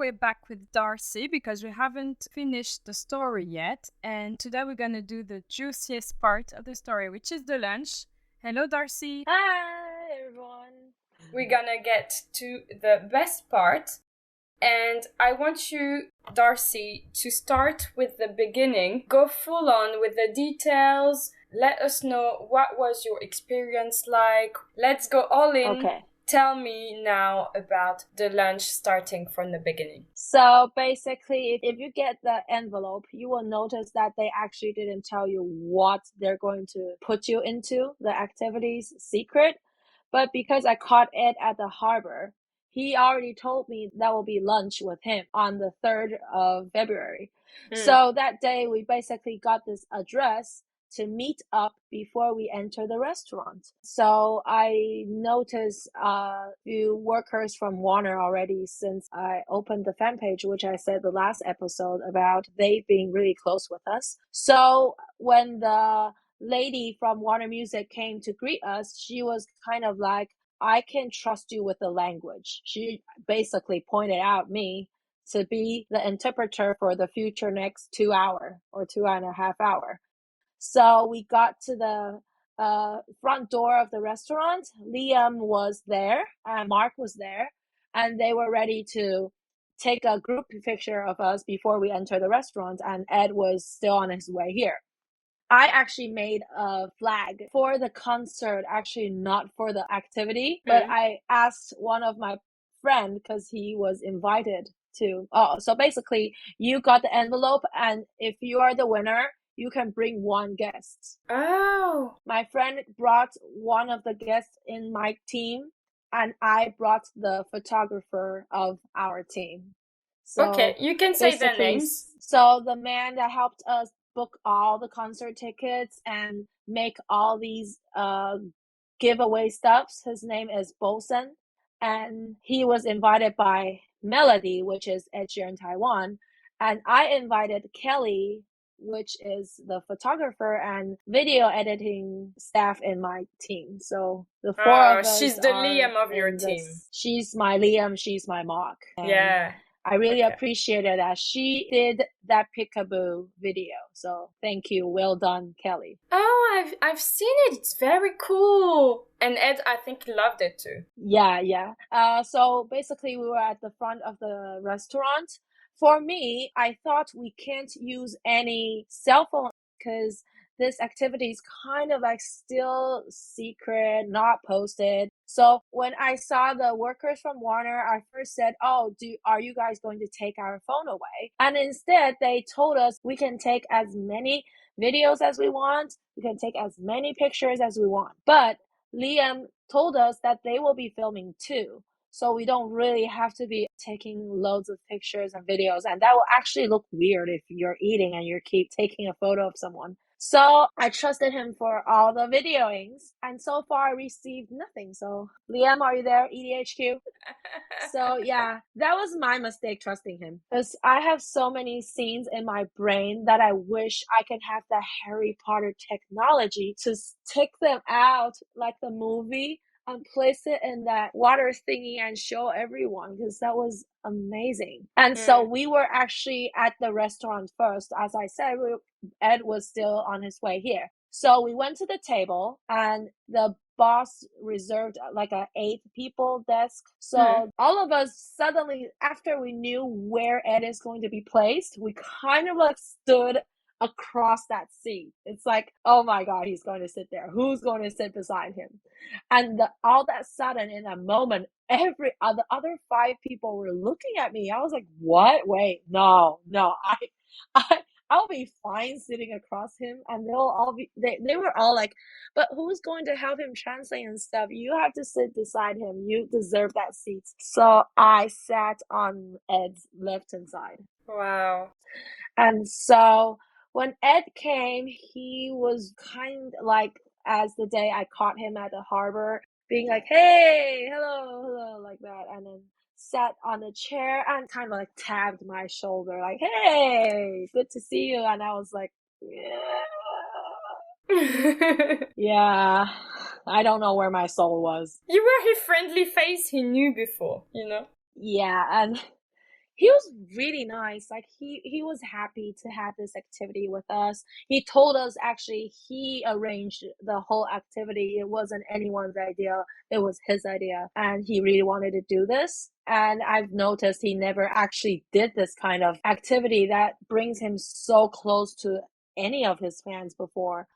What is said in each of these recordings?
we're back with Darcy because we haven't finished the story yet. And today we're going to do the juiciest part of the story, which is the lunch. Hello, Darcy. Hi, everyone. We're going to get to the best part. And I want you, Darcy, to start with the beginning. Go full on with the details. Let us know what was your experience like. Let's go all in. Okay. Tell me now about the lunch starting from the beginning. So basically, if you get the envelope, you will notice that they actually didn't tell you what they're going to put you into, the activities secret. But because I caught Ed at the harbor, he already told me that will be lunch with him on the 3rd of February. So that day, we basically got this address to meet up before we enter the restaurant. So I noticed a few workers from Warner already since I opened the fan page, which I said the last episode about they being really close with us. So when the lady from Warner Music came to greet us, she was kind of like, I can trust you with the language. She basically pointed out me to be the interpreter for the future next 2 hour or 2.5 hour. So we got to the front door of the restaurant. Liam was there and Mark was there, and they were ready to take a group picture of us before we enter the restaurant, and Ed was still on his way here. I actually made a flag for the concert, actually not for the activity, but I asked one of my friend because he was invited to. Oh, so basically you got the envelope, and if you are the winner, you can bring one guest. Oh. My friend brought one of the guests in my team, and I brought the photographer of our team. So okay, you can say their names. So the man that helped us book all the concert tickets and make all these giveaway stuffs, his name is Bosen, and he was invited by Melody, which is Ed Sheeran Taiwan, and I invited Kelly, which is the photographer and video editing staff in my team. So the four of us. She's the Liam of your team. She's my Liam, she's my Mark. And yeah. I really appreciated that she did that peekaboo video. So thank you. Well done, Kelly. Oh, I've seen it. It's very cool. And Ed, I think, loved it too. Yeah. So basically we were at the front of the restaurant. For me, I thought we can't use any cell phone because this activity is kind of like still secret, not posted. So when I saw the workers from Warner, I first said, are you guys going to take our phone away? And instead they told us we can take as many videos as we want. We can take as many pictures as we want. But Liam told us that they will be filming too. So we don't really have to be taking loads of pictures and videos. And that will actually look weird if you're eating and you keep taking a photo of someone. So I trusted him for all the videoings. And so far I received nothing. So Liam, are you there? EDHQ? So yeah, that was my mistake trusting him. Because I have so many scenes in my brain that I wish I could have the Harry Potter technology to take them out like the movie and place it in that water thingy and show everyone, because that was amazing. And so we were actually at the restaurant first. As I said, Ed was still on his way here. So we went to the table and the boss reserved like a 8 people desk. So all of us suddenly, after we knew where Ed is going to be placed, we kind of like stood across that seat. It's like, oh my God, he's going to sit there. Who's going to sit beside him? And all that sudden, in a moment, the other 5 people were looking at me. I was like, what? Wait, no, I'll be fine sitting across him. And they'll all be, they were all like, but who's going to help him translate and stuff? You have to sit beside him. You deserve that seat. So I sat on Ed's left-hand side. Wow. And so when Ed came, he was kind of like, as the day I caught him at the harbor, being like, hey, hello, like that. And then sat on a chair and kind of like tapped my shoulder, like, hey, good to see you. And I was like, yeah, I don't know where my soul was. You were his friendly face he knew before, you know? Yeah, and he was really nice. Like he was happy to have this activity with us. He told us actually he arranged the whole activity. It wasn't anyone's idea. It was his idea. And he really wanted to do this. And I've noticed he never actually did this kind of activity that brings him so close to any of his fans before.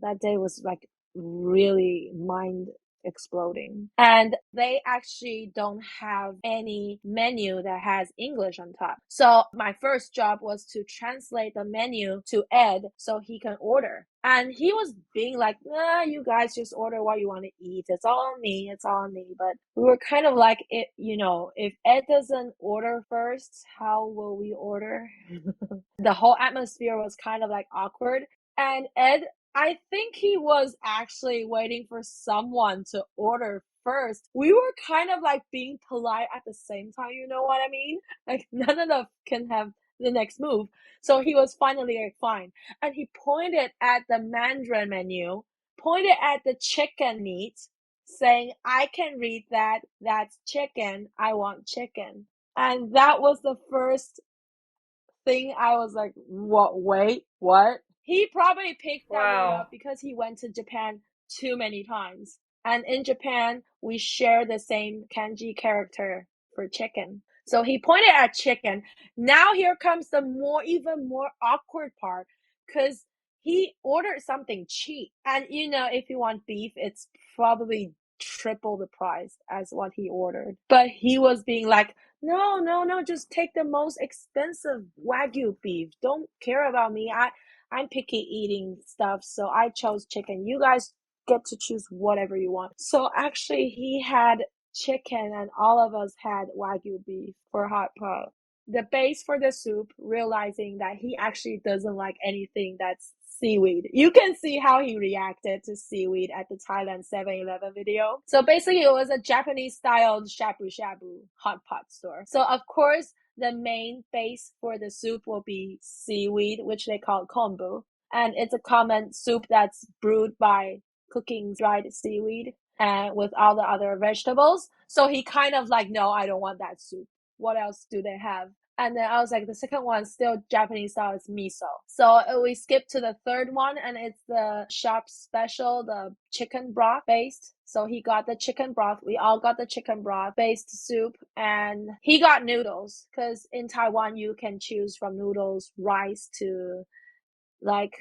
That day was like really mind exploding. And they actually don't have any menu that has English on top. So my first job was to translate the menu to Ed so he can order. And he was being like, nah, you guys just order what you want to eat. It's all on me. It's all on me. But we were kind of like, if Ed doesn't order first, how will we order? The whole atmosphere was kind of like awkward. And Ed, I think he was actually waiting for someone to order first. We were kind of like being polite at the same time, you know what I mean? Like none of us can have the next move. So he was finally like, fine. And he pointed at the Mandarin menu, pointed at the chicken meat, saying, I can read that. That's chicken. I want chicken. And that was the first thing I was like, what? Wait, what? He probably picked that one Wow. up because he went to Japan too many times. And in Japan, we share the same kanji character for chicken. So he pointed at chicken. Now here comes the even more awkward part because he ordered something cheap. And if you want beef, it's probably triple the price as what he ordered. But he was being like, no, just take the most expensive Wagyu beef. Don't care about me. I'm picky eating stuff, so I chose chicken. You guys get to choose whatever you want. So actually, he had chicken, and all of us had Wagyu beef for hot pot. The base for the soup, realizing that he actually doesn't like anything that's seaweed. You can see how he reacted to seaweed at the Thailand 7-Eleven video. So basically, it was a Japanese styled shabu shabu hot pot store. So of course, the main base for the soup will be seaweed, which they call kombu. And it's a common soup that's brewed by cooking dried seaweed and with all the other vegetables. So he kind of like, no, I don't want that soup. What else do they have? And then I was like, the second one, still Japanese style, is miso. So we skipped to the third one, and it's the shop special, the chicken broth based. So he got the chicken broth. We all got the chicken broth based soup, and he got noodles because in Taiwan you can choose from noodles, rice to like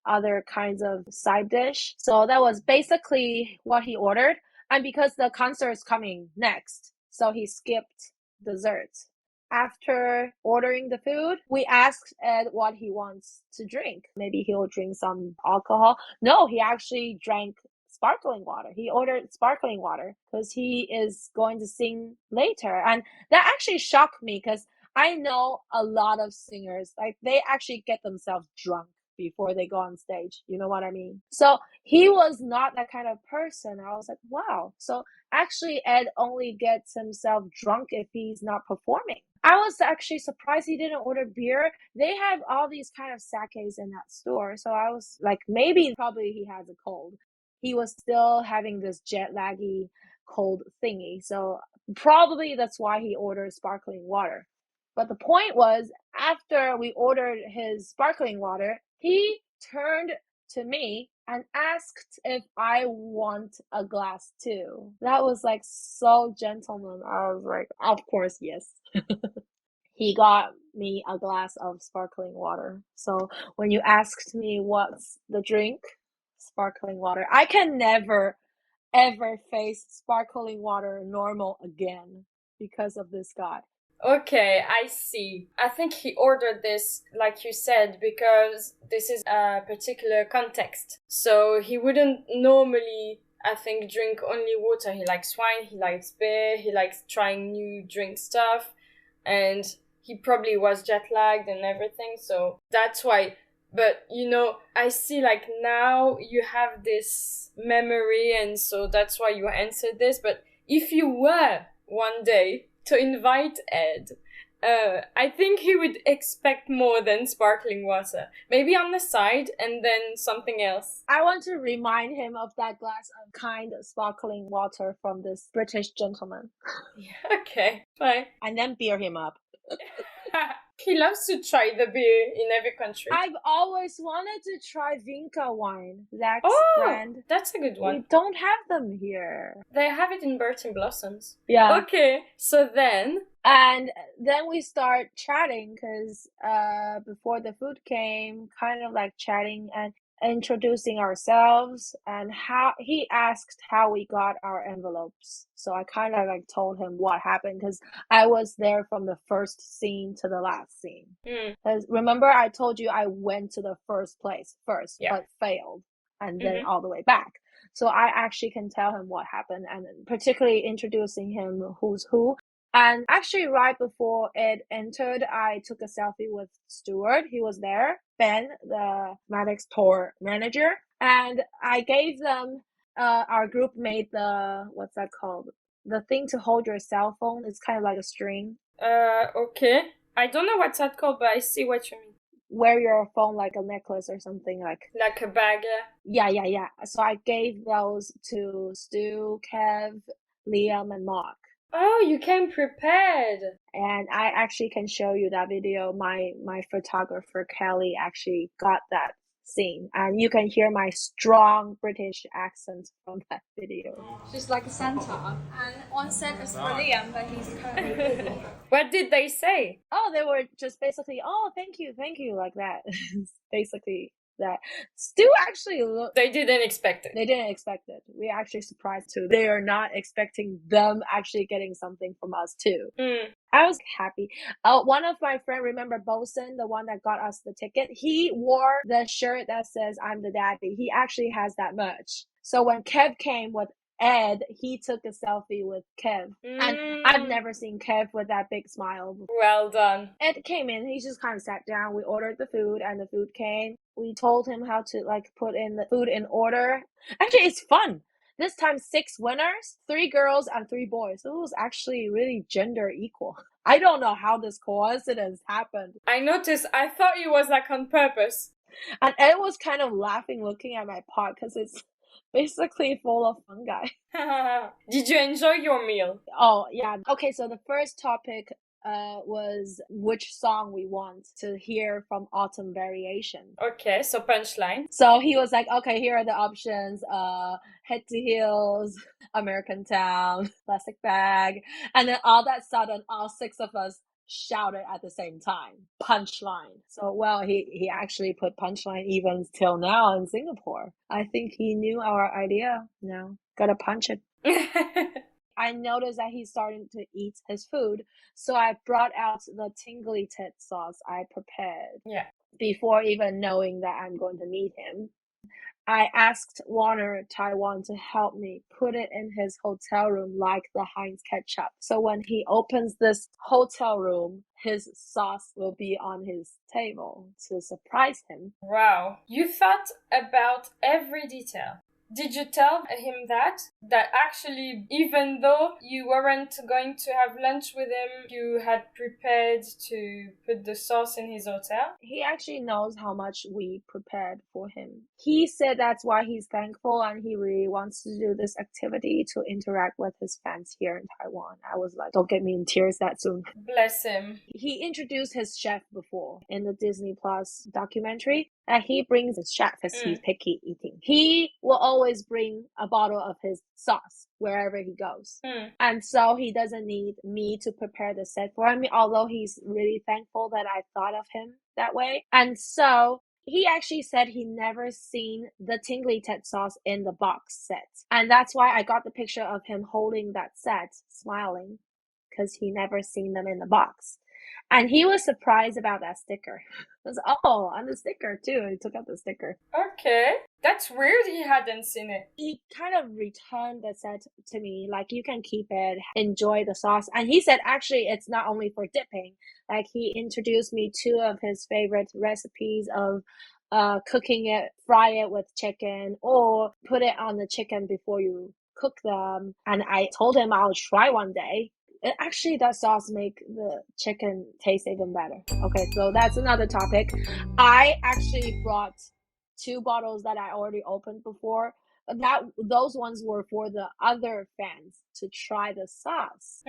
other kinds of side dish. So that was basically what he ordered. And because the concert is coming next, so he skipped dessert. After ordering the food, we asked Ed what he wants to drink. Maybe he'll drink some alcohol. No, he actually drank sparkling water. He ordered sparkling water because he is going to sing later. And that actually shocked me because I know a lot of singers, like they actually get themselves drunk before they go on stage. You know what I mean? So he was not that kind of person. I was like, wow. So actually, Ed only gets himself drunk if he's not performing. I was actually surprised he didn't order beer. They have all these kind of sakes in that store. So I was like, maybe probably he has a cold. He was still having this jet laggy cold thingy. So probably that's why he ordered sparkling water. But the point was, after we ordered his sparkling water, he turned to me and asked if I want a glass too. That was like so gentleman. I was like, of course, yes. He got me a glass of sparkling water. So when you asked me what's the drink, sparkling water. I can never ever face sparkling water normal again because of this guy. Okay, I see. I think he ordered this, like you said, because this is a particular context. So he wouldn't normally, I think, drink only water. He likes wine, he likes beer, he likes trying new drink stuff, and he probably was jet lagged and everything, so that's why. But I see like now you have this memory, and so that's why you answered this. But if you were one day to invite Ed, I think he would expect more than sparkling water. Maybe on the side and then something else. I want to remind him of that glass of kind sparkling water from this British gentleman. Yeah, okay, fine. And then beer him up. He loves to try the beer in every country. I've always wanted to try Vinca wine, Zach's brand. That's a good one. We don't have them here. They have it in Burton Blossoms. Yeah. Okay, so then... And then we start chatting because before the food came, kind of like chatting and introducing ourselves, and how he asked how we got our envelopes. So I kind of like told him what happened because I was there from the first scene to the last scene. Because remember I told you I went to the first place first, but failed, and then all the way back. So I actually can tell him what happened, and particularly introducing him who's who. And actually, right before it entered, I took a selfie with Stuart. He was there, Ben, the Maddox tour manager. And I gave them, our group made the, what's that called? The thing to hold your cell phone. It's kind of like a string. Okay. I don't know what's that called, but I see what you mean. Wear your phone like a necklace or something like a bag. Yeah. So I gave those to Stu, Kev, Liam, and Mark. Oh, you came prepared. And I actually can show you that video. My photographer, Kelly, actually got that scene. And you can hear my strong British accent from that video. Just like a Santa. And on set is for Liam, but he's currently busy. What did they say? Oh, they were just basically, oh, thank you, like that. Basically that. Stu actually looked... They didn't expect it. They didn't expect it. We actually surprised too. They are not expecting them actually getting something from us too. I was happy. One of my friends, remember Bosun, the one that got us the ticket? He wore the shirt that says, I'm the daddy. He actually has that merch. So when Kev came with Ed, he took a selfie with Kev. And I've never seen Kev with that big smile before. Well done. Ed came in, he just kind of sat down. We ordered the food and the food came. We told him how to like put in the food in order. Actually, it's fun. This time 6 winners, 3 girls and 3 boys. So it was actually really gender equal. I don't know how this coincidence happened. I noticed. I thought it was like on purpose. And Ed was kind of laughing looking at my pot because it's basically full of fungi. Did you enjoy your meal? Oh, yeah. Okay, so the first topic was which song we want to hear from Autumn Variation. Okay, so punchline. So he was like, okay, here are the options. Head to Heels, American Town, Plastic Bag. And then all that sudden, all 6 of us shouted at the same time, punchline. So, well, he actually put punchline even till now in Singapore. I think he knew our idea. No, gotta punch it. I noticed that he's starting to eat his food, so I brought out the tingly tit sauce I prepared. Yeah. Before even knowing that I'm going to meet him. I asked Warner Taiwan to help me put it in his hotel room like the Heinz ketchup. So when he opens this hotel room, his sauce will be on his table to surprise him. Wow. You thought about every detail. Did you tell him that actually, even though you weren't going to have lunch with him, you had prepared to put the sauce in his hotel? He actually knows how much we prepared for him. He said that's why he's thankful and he really wants to do this activity to interact with his fans here in Taiwan. I was like, don't get me in tears that soon. Bless him. He introduced his chef before in the Disney Plus documentary. He brings his chef because he's picky eating. He will always bring a bottle of his sauce wherever he goes. And so he doesn't need me to prepare the set for him, although he's really thankful that I thought of him that way. And so he actually said he never seen the tingly tit sauce in the box set. And that's why I got the picture of him holding that set, smiling, because he never seen them in the box. And he was surprised about that sticker. I was, oh, on the sticker too. He took out the sticker. Okay. That's weird he hadn't seen it. He kind of returned the set to me, like, you can keep it, enjoy the sauce. And he said, actually, it's not only for dipping. Like, he introduced me 2 of his favorite recipes of cooking it, fry it with chicken, or put it on the chicken before you cook them. And I told him I'll try one day. Actually, that sauce make the chicken taste even better. Okay, so that's another topic. I actually brought 2 bottles that I already opened before. Those ones were for the other fans to try the sauce.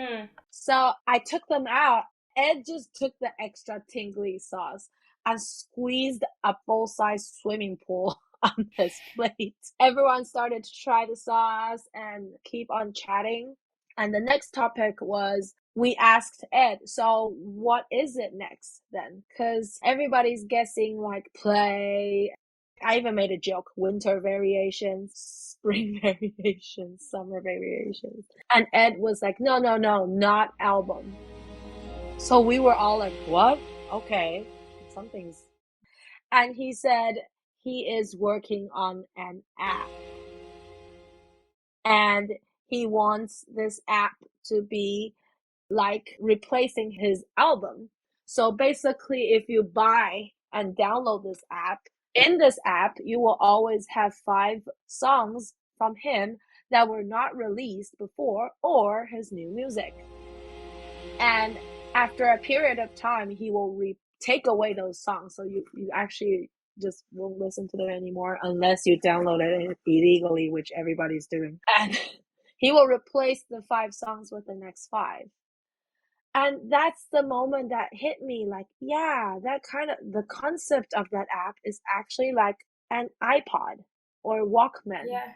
So I took them out. Ed just took the extra tingly sauce and squeezed a full-size swimming pool on his plate. Everyone started to try the sauce and keep on chatting. And the next topic was we asked Ed, so what is it next then? Because everybody's guessing like play. I even made a joke, winter variations, spring variations, summer variations. And Ed was like, no, not album. So we were all like, what? Okay, something's. And he said he is working on an app. And he wants this app to be like replacing his album. So basically, if you buy and download this app, in this app, you will always have 5 songs from him that were not released before or his new music. And after a period of time, he will take away those songs. So you actually just won't listen to them anymore unless you download it illegally, which everybody's doing. And he will replace the 5 songs with the next 5. And that's the moment that hit me like, yeah, that kind of the concept of that app is actually like an iPod or Walkman. Yeah.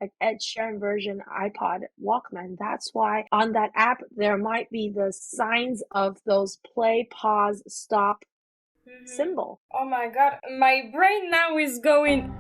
Like Ed Sheeran version iPod Walkman. That's why on that app there might be the signs of those play, pause, stop symbol. Oh my god, my brain now is going.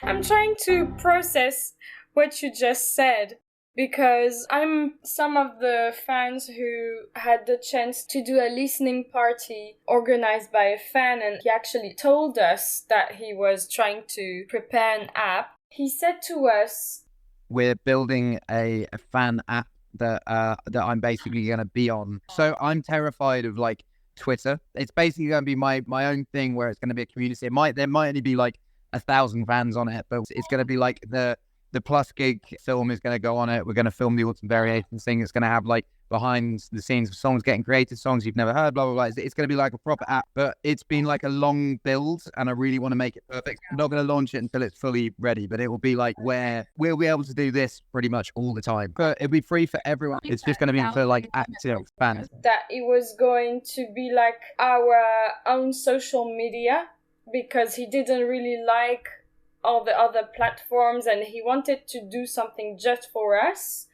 I'm trying to process what you just said because I'm some of the fans who had the chance to do a listening party organized by a fan, and he actually told us that he was trying to prepare an app. He said to us, we're building a fan app that I'm basically going to be on. So I'm terrified of like Twitter. It's basically going to be my own thing where it's going to be a community. There might only be like 1,000 fans on it, but it's going to be like the Plus Gig film is going to go on it. We're going to film the Autumn Variations thing. It's going to have like behind the scenes of songs getting created, songs you've never heard, blah, blah, blah. It's going to be like a proper app, but it's been like a long build and I really want to make it perfect. I'm not going to launch it until it's fully ready, but it will be like where we'll be able to do this pretty much all the time. But it'll be free for everyone. It's just going to be for like active fans. That it was going to be like our own social media because he didn't really like all the other platforms and he wanted to do something just for us.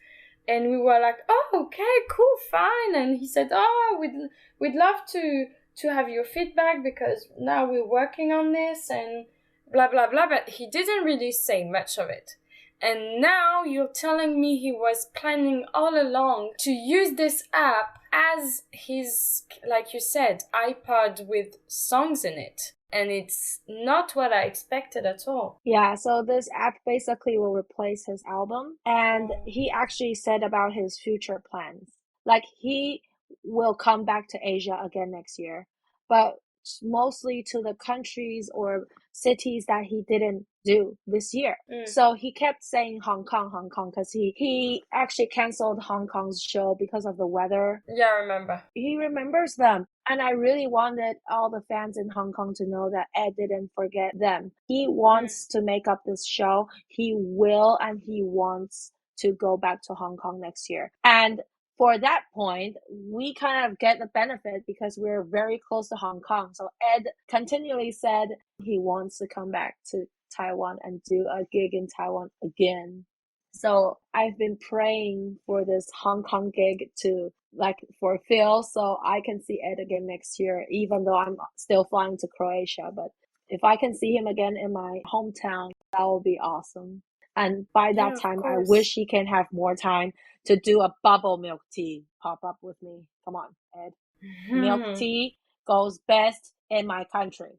And we were like, oh, okay, cool, fine. And he said, oh, we'd love to have your feedback because now we're working on this and blah, blah, blah. But he didn't really say much of it. And now you're telling me he was planning all along to use this app as his, like you said, iPod with songs in it. And it's not what I expected at all. Yeah, so this app basically will replace his album. And he actually said about his future plans. Like, he will come back to Asia again next year, but mostly to the countries or cities that he didn't do this year. So he kept saying Hong Kong, because he actually canceled Hong Kong's show because of the weather. Yeah, I remember. He remembers them. And I really wanted all the fans in Hong Kong to know that Ed didn't forget them. He wants to make up this show. He will, and he wants to go back to Hong Kong next year. And for that point, we kind of get the benefit because we're very close to Hong Kong. So Ed continually said he wants to come back to Taiwan and do a gig in Taiwan again. So I've been praying for this Hong Kong gig to fulfill so I can see Ed again next year, even though I'm still flying to Croatia. But if I can see him again in my hometown, that will be awesome. And by that time, I wish he can have more time to do a bubble milk tea pop up with me. Come on, Ed. Milk tea goes best in my country.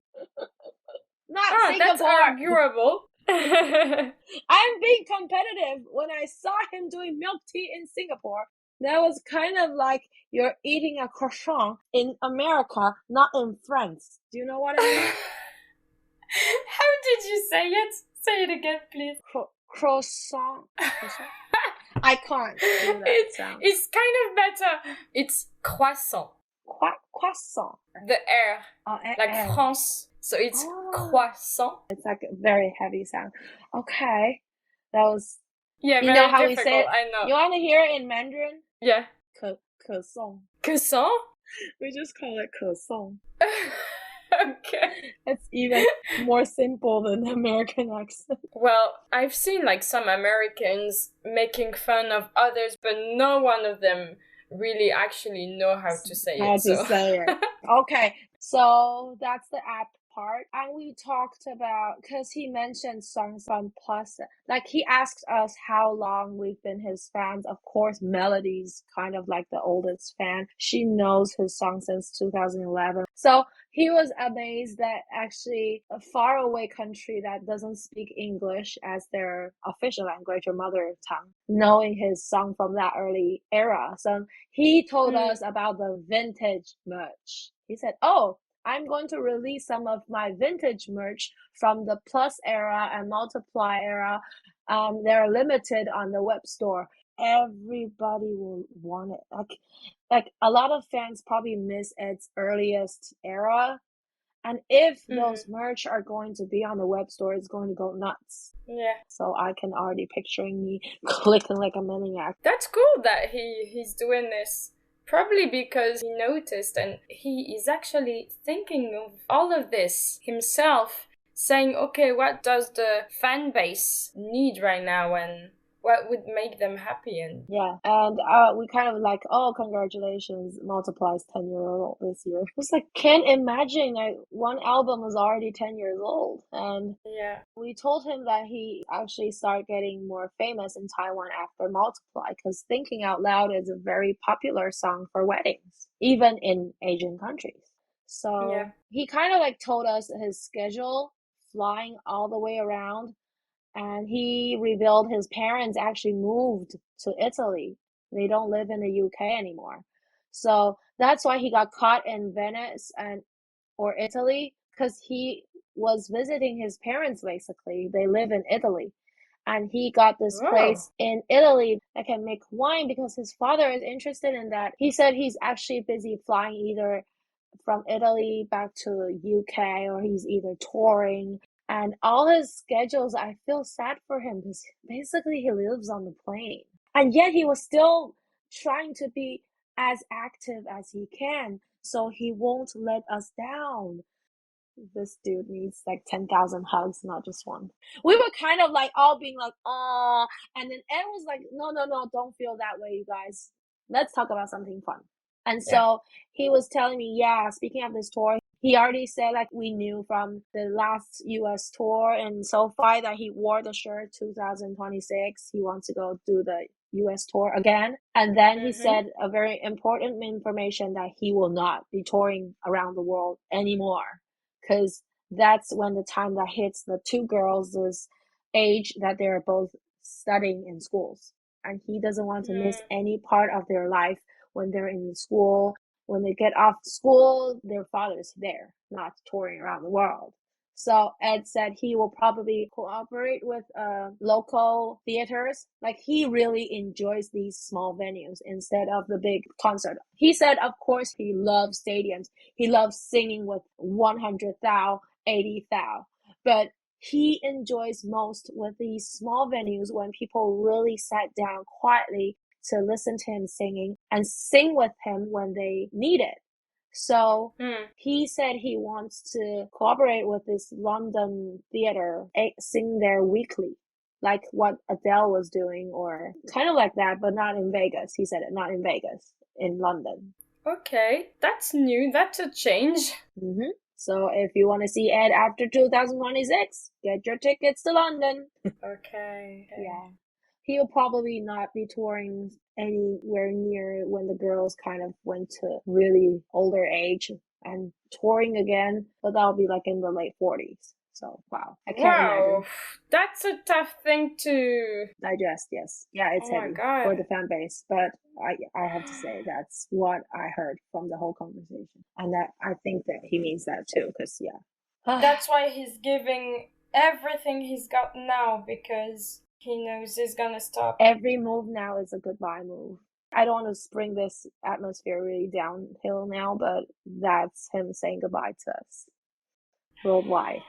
Not Singapore. That's arguable. I'm being competitive. When I saw him doing milk tea in Singapore, that was kind of like you're eating a croissant in America, not in France. Do you know what I mean? How did you say it? Say it again, please. Croissant. I can't do that sound. It's kind of better. It's croissant. Croissant. The air. Like air. France. So it's croissant. It's like a very heavy sound. Okay. That was... Yeah, you very know how difficult, we say it? I know. You want to hear it in Mandarin? Yeah. Croissant. Croissant? We just call it 可颂. Okay. It's even more simple than the American accent. Well, I've seen like some Americans making fun of others, but no one of them really actually know how to say How it. to So say it. Okay, so that's the app part. And we talked about, because he mentioned songs from Plus. Like he asked us how long we've been his fans. Of course, Melody's kind of like the oldest fan. She knows his song since 2011. So he was amazed that actually a faraway country that doesn't speak English as their official language or mother tongue, knowing his song from that early era. So he told us about the vintage merch. He said, "Oh, I'm going to release some of my vintage merch from the Plus era and Multiply era. They're limited on the web store. Everybody will want it. Like a lot of fans probably miss its earliest era. And if those merch are going to be on the web store, it's going to go nuts." yeah. So I can already picturing me clicking like a maniac. That's cool that he's doing this. Probably because he noticed and he is actually thinking of all of this himself, saying, okay, what does the fan base need right now and what would make them happy? And Yeah, and we kind of like, oh, congratulations, Multiply's 10-year old this year. It was like, can't imagine like one album was already 10 years old. And yeah. we told him that he actually started getting more famous in Taiwan after Multiply, because Thinking Out Loud is a very popular song for weddings, even in Asian countries. So Yeah. he kind of like told us his schedule, flying all the way around. And he revealed his parents actually moved to Italy. They don't live in the UK anymore. So that's why he got caught in Venice or Italy, because he was visiting his parents basically. They live in Italy. And he got this place in Italy that can make wine because his father is interested in that. He said he's actually busy flying either from Italy back to UK, or he's either touring. And all his schedules, I feel sad for him because basically he lives on the plane. And yet he was still trying to be as active as he can so he won't let us down. This dude needs like 10,000 hugs, not just one. We were kind of like all being like, oh, and then Ed was like, no, don't feel that way, you guys. Let's talk about something fun. And so he was telling me, yeah, speaking of this tour, he already said like we knew from the last US tour in SoFi that he wore the shirt 2026. He wants to go do the US tour again. And then he said a very important information that he will not be touring around the world anymore, because that's when the time that hits the two girls' age that they're both studying in schools. And he doesn't want to miss any part of their life when they're in school. When they get off school, their father's there, not touring around the world. So Ed said he will probably cooperate with local theaters. Like he really enjoys these small venues instead of the big concert. He said, of course, he loves stadiums. He loves singing with 100,000, 80,000. But he enjoys most with these small venues when people really sat down quietly to listen to him singing and sing with him when they need it. So he said he wants to cooperate with this London theater, sing there weekly, like what Adele was doing, or kind of like that, but not in Vegas. He said it, not in Vegas, in London. Okay, that's new. That's a change. So if you want to see Ed after 2026, get your tickets to London. Okay. Yeah. He'll probably not be touring anywhere near when the girls kind of went to really older age and touring again, but that'll be like in the late 40s. So, wow. I can't imagine. That's a tough thing to digest, yes. Yeah, it's heavy for the fan base, but I have to say that's what I heard from the whole conversation. And that I think that he means that too, because, that's why he's giving everything he's got now, because he knows he's gonna stop. Every move now is a goodbye move. I don't want to bring this atmosphere really downhill now, but that's him saying goodbye to us worldwide.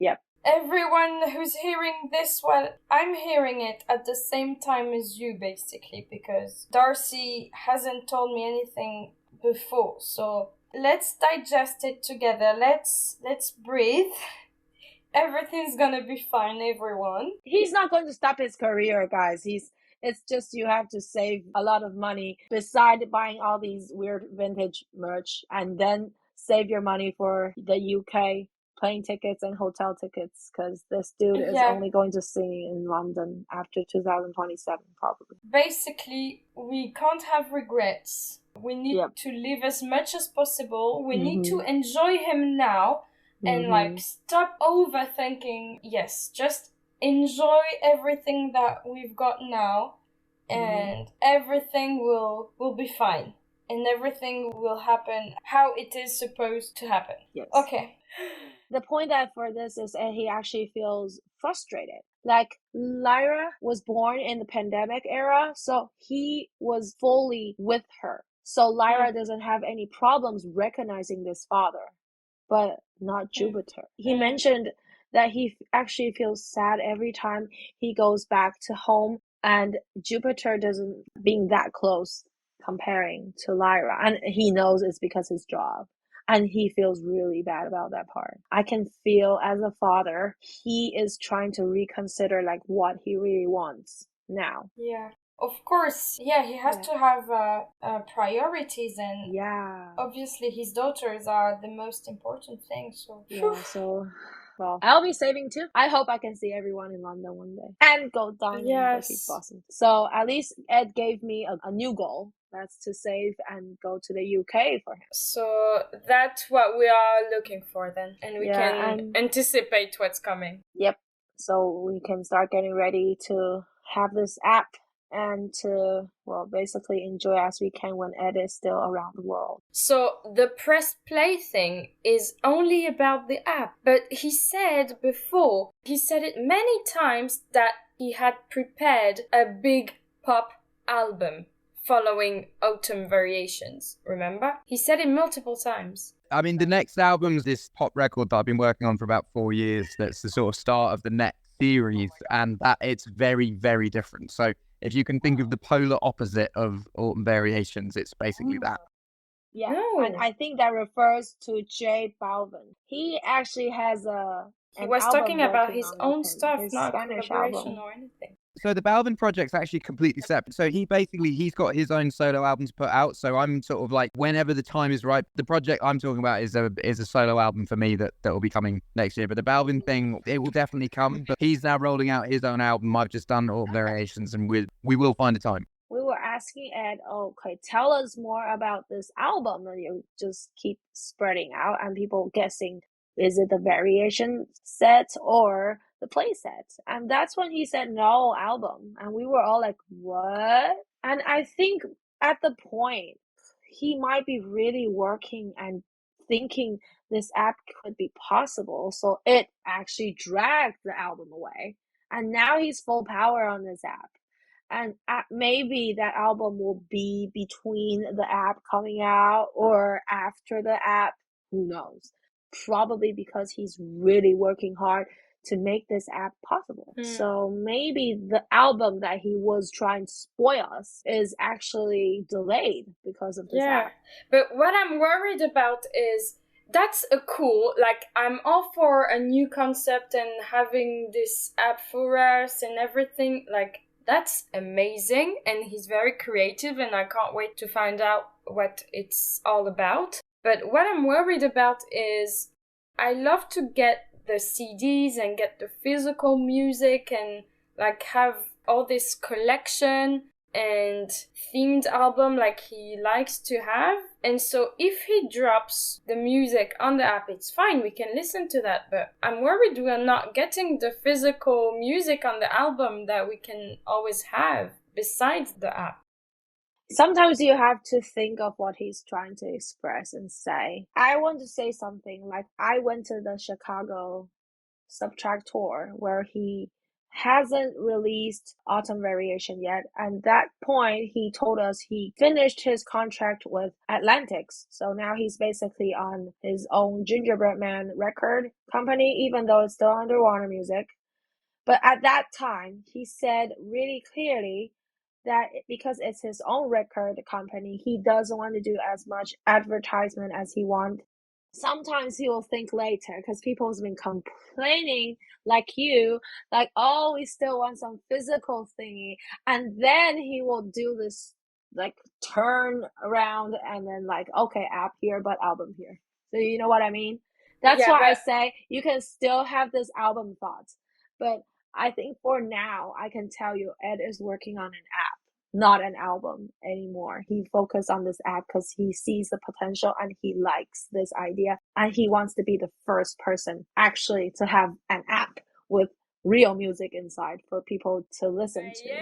Yep. everyone who's hearing this, well, I'm hearing it at the same time as you, basically, because Darcy hasn't told me anything before. So let's digest it together. Let's breathe. Everything's gonna be fine, everyone. He's not going to stop his career, guys. It's just you have to save a lot of money beside buying all these weird vintage merch, and then save your money for the UK plane tickets and hotel tickets, because this dude is only going to sing in London after 2027 probably. Basically, we can't have regrets. We need to live as much as possible. We need to enjoy him now and like stop overthinking. Yes, just enjoy everything that we've got now, and everything will be fine, and everything will happen how it is supposed to happen. Yes. Okay. The point that for this is that he actually feels frustrated. Like, Lyra was born in the pandemic era, so he was fully with her. So Lyra doesn't have any problems recognizing this father, but not Jupiter. He mentioned that he actually feels sad every time he goes back to home, and Jupiter doesn't being that close comparing to Lyra. And he knows it's because his job. And he feels really bad about that part. I can feel as a father, he is trying to reconsider like what he really wants now. Yeah. Of course, he has to have priorities, and obviously his daughters are the most important thing. So well, I'll be saving too. I hope I can see everyone in London one day and go dining in Boston. So at least Ed gave me a new goal. That's to save and go to the UK for him. So that's what we are looking for then, and we can anticipate what's coming. Yep. So we can start getting ready to have this app and to, well, basically enjoy as we can when Ed is still around the world. So the press play thing is only about the app, but he said it many times that he had prepared a big pop album following Autumn Variations, remember? He said it multiple times. I mean, the next album's this pop record that I've been working on for about 4 years. That's the sort of start of the next series, and that it's very, very different. So if you can think of the polar opposite of Autumn Variations, it's basically that. Yeah, and I think that refers to J Balvin. He actually has he was talking about his own stuff, his not Spanish collaboration album or anything. So the Balvin project's actually completely separate. So he's got his own solo album to put out. So I'm sort of like, whenever the time is right, the project I'm talking about is a solo album for me that will be coming next year. But the Balvin thing, it will definitely come. But he's now rolling out his own album. I've just done all variations, and we will find a time. We were asking Ed, okay, tell us more about this album, and you just keep spreading out and people guessing, is it the variation set or the play set? And that's when he said no, album. And we were all like, what? And I think at the point, he might be really working and thinking this app could be possible. So it actually dragged the album away. And now he's full power on this app. And maybe that album will be between the app coming out or after the app. Who knows? Probably because he's really working hard to make this app possible. So maybe the album that he was trying to spoil us is actually delayed because of this app. But what I'm worried about is that's I'm all for a new concept and having this app for us and everything. Like, that's amazing, and he's very creative, and I can't wait to find out what it's all about. But what I'm worried about is I love to get the CDs and get the physical music and like have all this collection and themed album like he likes to have. And so if he drops the music on the app, it's fine, we can listen to that. But I'm worried we're not getting the physical music on the album that we can always have besides the app. Sometimes you have to think of what he's trying to express and say. I want to say something like, I went to the Chicago Subtract tour where he hasn't released Autumn Variation yet. And that point, he told us he finished his contract with Atlantics. So now he's basically on his own Gingerbread Man record company, even though it's still under Warner Music. But at that time, he said really clearly that because it's his own record company, he doesn't want to do as much advertisement as he wants. Sometimes he will think later because people have been complaining like you, like, oh, we still want some physical thingy. And then he will do this like turn around and then like, okay, app here, but album here. So you know what I mean? That's Yeah, why I but say you can still have this album thought. But I think for now, I can tell you Ed is working on an app, not an album anymore. He focused on this app because he sees the potential and he likes this idea. And he wants to be the first person actually to have an app with real music inside for people to listen to.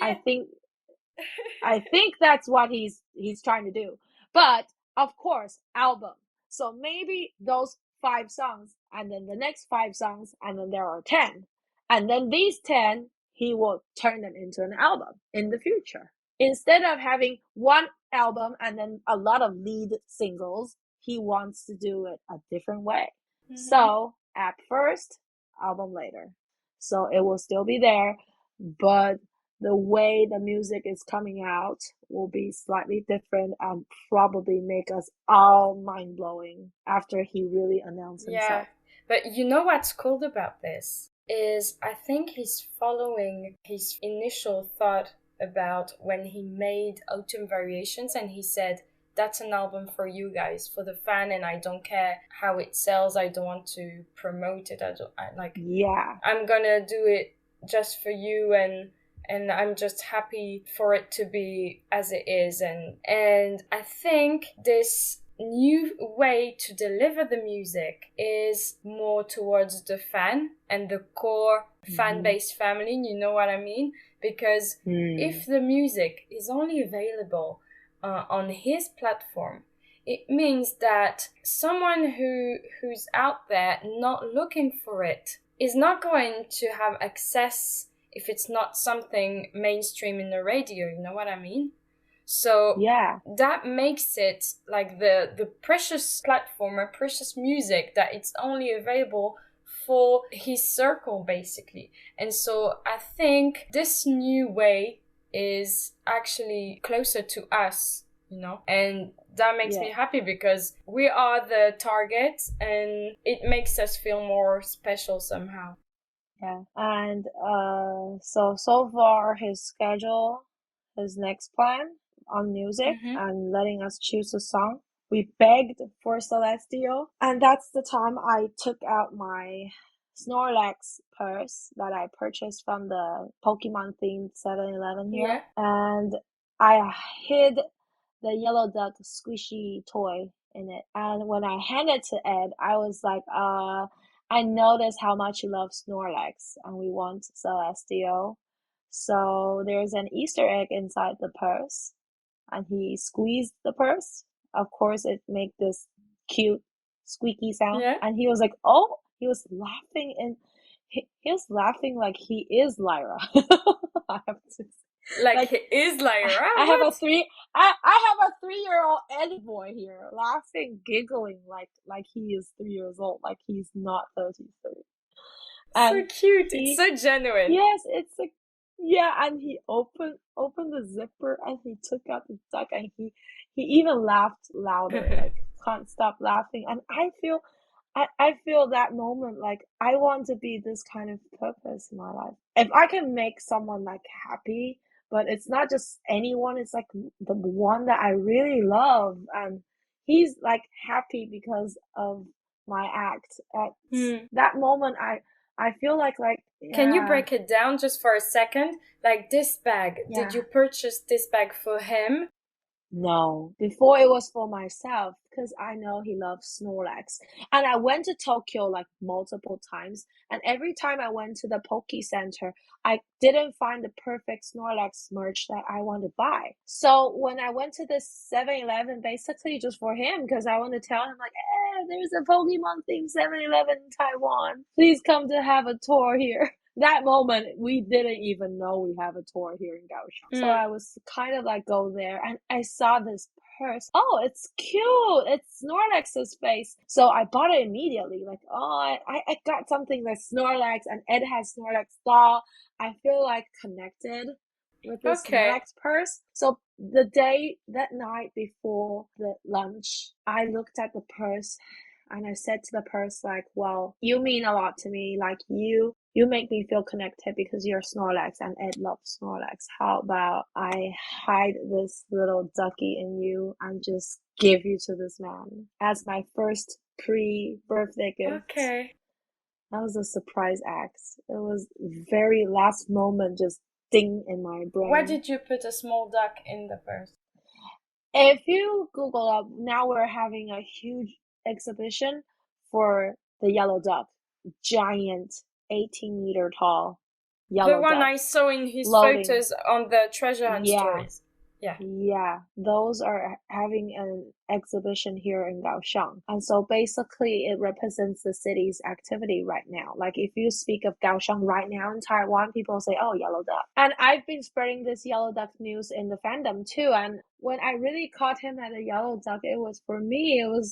I yay! think that's what he's trying to do. But of course, album. So maybe those 5 songs and then the next 5 songs and then there are 10. And then these 10, he will turn them into an album in the future. Instead of having one album and then a lot of lead singles, he wants to do it a different way. So, app first, album later. So it will still be there, but the way the music is coming out will be slightly different and probably make us all mind-blowing after he really announced himself. Yeah, but you know what's cool about this is I think he's following his initial thought about when he made Autumn Variations, and he said, that's an album for you guys, for the fan, and I don't care how it sells. I don't want to promote it. I'm gonna do it just for you, and I'm just happy for it to be as it is. And I think this new way to deliver the music is more towards the fan and the core fan-based family, you know what I mean? Because if the music is only available on his platform, it means that someone who's out there not looking for it is not going to have access if it's not something mainstream in the radio, you know what I mean? So that makes it like the precious platform or precious music that it's only available for his circle, basically. And so I think this new way is actually closer to us, you know, and that makes me happy because we are the target and it makes us feel more special somehow. Yeah, and so far his schedule, his next plan on music and letting us choose a song. We begged for Celestial, and that's the time I took out my Snorlax purse that I purchased from the Pokemon themed 7-Eleven here, and I hid the yellow duck squishy toy in it. And when I handed it to Ed, I was like, I noticed how much you love Snorlax and we want Celestial. So there's an Easter egg inside the purse. And he squeezed the purse. Of course, it made this cute squeaky sound. Yeah. And he was like, oh, he was laughing and he was laughing like he is Lyra. I have to say. Like he is Lyra? I have a 3-year-old Eddie boy here laughing, giggling like he is 3 years old, like he's not 33. So cute. It's so genuine. Yes, it's like and he opened the zipper and he took out the duck and he even laughed louder, like can't stop laughing. And I feel that moment like I want to be this kind of purpose in my life. If I can make someone like happy, but it's not just anyone, it's like the one that I really love, and he's like happy because of my act. At that moment, I feel like Can you break it down just for a second? Like this bag, did you purchase this bag for him? No, before it was for myself because I know he loves Snorlax. And I went to Tokyo like multiple times, and every time I went to the Poke Center, I didn't find the perfect Snorlax merch that I want to buy. So when I went to this 7-Eleven, basically just for him, because I want to tell him like, there's a Pokemon themed 7-Eleven in Taiwan. Please come to have a tour here. that moment, we didn't even know we have a tour here in Kaohsiung. So I was kind of like go there and I saw this purse. Oh, it's cute. It's Snorlax's face. So I bought it immediately. Like, oh, I got something that's Snorlax and Ed has Snorlax doll. I feel like connected with this Snorlax purse. So that night before the lunch, I looked at the purse and I said to the purse, like, well, you mean a lot to me. Like, you make me feel connected because you're Snorlax and Ed loves Snorlax. How about I hide this little ducky in you and just give you to this man as my first pre-birthday gift? Okay. That was a surprise act. It was very last moment, just ding in my brain. Why did you put a small duck in the purse? If you Google up, now we're having a huge exhibition for the yellow duck. Giant, 18-meter tall yellow duck. The one I saw in his photos on the treasure hunt stories. Yeah, those are having an exhibition here in Kaohsiung. And so basically it represents the city's activity right now. Like if you speak of Kaohsiung right now in Taiwan, people say, oh, yellow duck. And I've been spreading this yellow duck news in the fandom too. And when I really caught him at a yellow duck, it was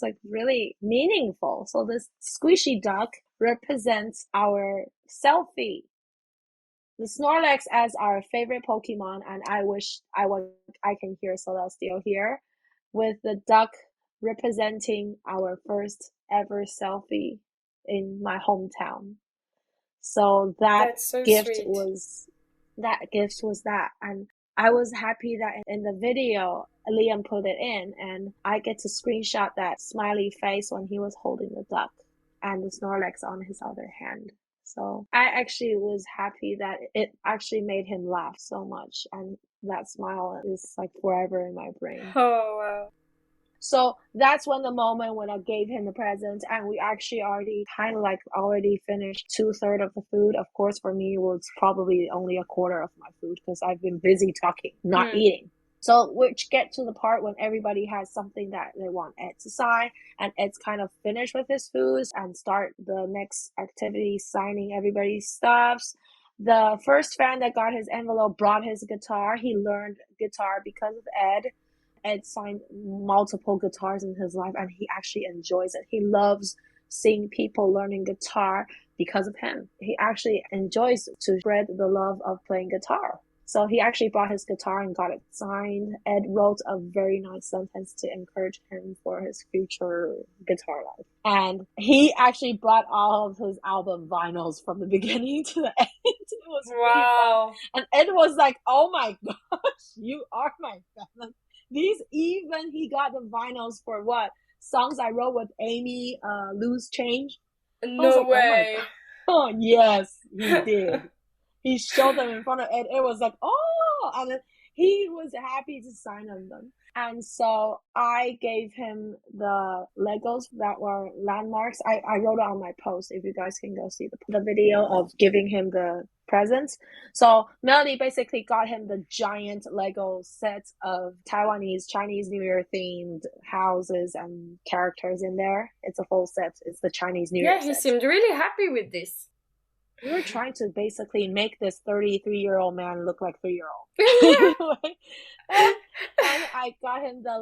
like really meaningful. So this squishy duck represents our selfie. The Snorlax as our favorite Pokemon, and I wish I can hear Celestial here, with the duck representing our first ever selfie in my hometown. So That's so gift sweet. was that, and I was happy that in the video Liam put it in, and I get to screenshot that smiley face when he was holding the duck and the Snorlax on his other hand. So I actually was happy that it actually made him laugh so much, and that smile is like forever in my brain. Oh, wow. So that's when I gave him the present, and we actually already finished 2/3 of the food. Of course, for me, it was probably only a quarter of my food because I've been busy talking, not eating. So which get to the part when everybody has something that they want Ed to sign, and Ed's kind of finished with his foods and start the next activity, signing everybody's stuffs. The first fan that got his envelope brought his guitar. He learned guitar because of Ed. Ed signed multiple guitars in his life, and he actually enjoys it. He loves seeing people learning guitar because of him. He actually enjoys to spread the love of playing guitar. So he actually brought his guitar and got it signed. Ed wrote a very nice sentence to encourage him for his future guitar life. And he actually brought all of his album vinyls from the beginning to the end. It was really fun. And Ed was like, oh my gosh, you are my fan. He got the vinyls for what? Songs I wrote with Amy, Loose Change. No way. Oh, yes, he did. He showed them in front of Ed. It was like, oh, and then he was happy to sign on them. And so I gave him the Legos that were landmarks. I wrote it on my post if you guys can go see the video of giving him the presents. So Melody basically got him the giant Lego set of Taiwanese Chinese New Year themed houses and characters in there. It's a full set. It's the Chinese New Year set. Yeah, he seemed really happy with this. We were trying to basically make this 33-year-old man look like 3-year-old. And I got him the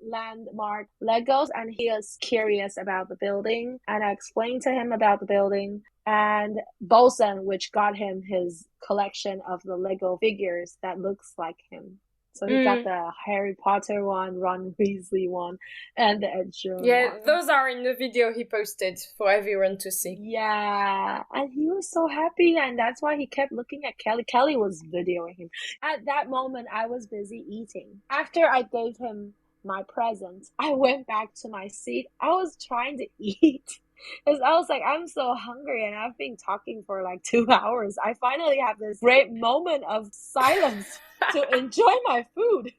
landmark Legos, and he was curious about the building, and I explained to him about the building. And Bosun, which got him his collection of the Lego figures that looks like him. So he got the Harry Potter one, Ron Weasley one, and the Ed Sheeran one. Those are in the video he posted for everyone to see. Yeah, and he was so happy, and that's why he kept looking at Kelly. Kelly was videoing him. At that moment, I was busy eating. After I gave him my present, I went back to my seat. I was trying to eat. Because I was like, I'm so hungry, and I've been talking for like 2 hours. I finally have this great moment of silence to enjoy my food.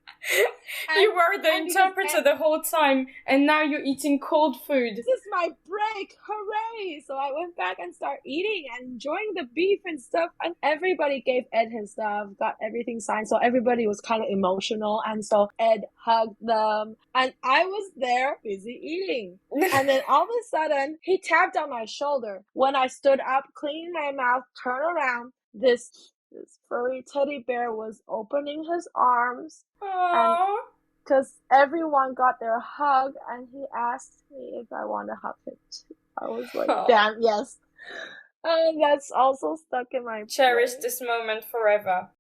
You were the interpreter the whole time, and now you're eating cold food. This is my break, hooray! So I went back and started eating and enjoying the beef and stuff, and everybody gave Ed his stuff, got everything signed, so everybody was kind of emotional, and so Ed hugged them, and I was there busy eating. And then all of a sudden, he tapped on my shoulder. When I stood up, cleaning my mouth, turned around, this furry teddy bear was opening his arms. Aww. Because everyone got their hug, and he asked me if I want to hug him too. I was like, damn, yes. And that's also stuck in my Cherish brain. this moment forever.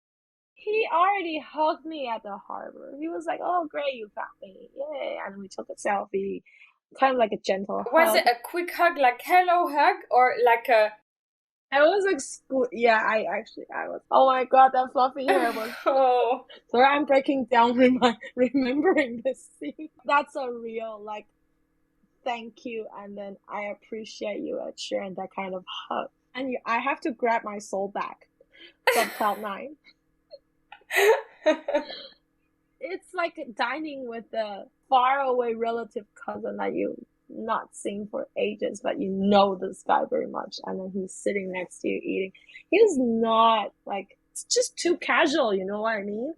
He already hugged me at the harbor. He was like, oh, great, you found me. Yay. And we took a selfie. Kind of like a gentle hug. Was it a quick hug, like hello hug, or like a... It was like, yeah, I was, oh my god, that fluffy hair was, oh. So I'm breaking down remembering this scene. That's a real, like, thank you, and then I appreciate you at sharing that kind of hug. And I have to grab my soul back from Cloud 9. It's like dining with a faraway relative cousin that you not seen for ages, but you know this guy very much, and then he's sitting next to you eating. He's not like, it's just too casual, you know what I mean?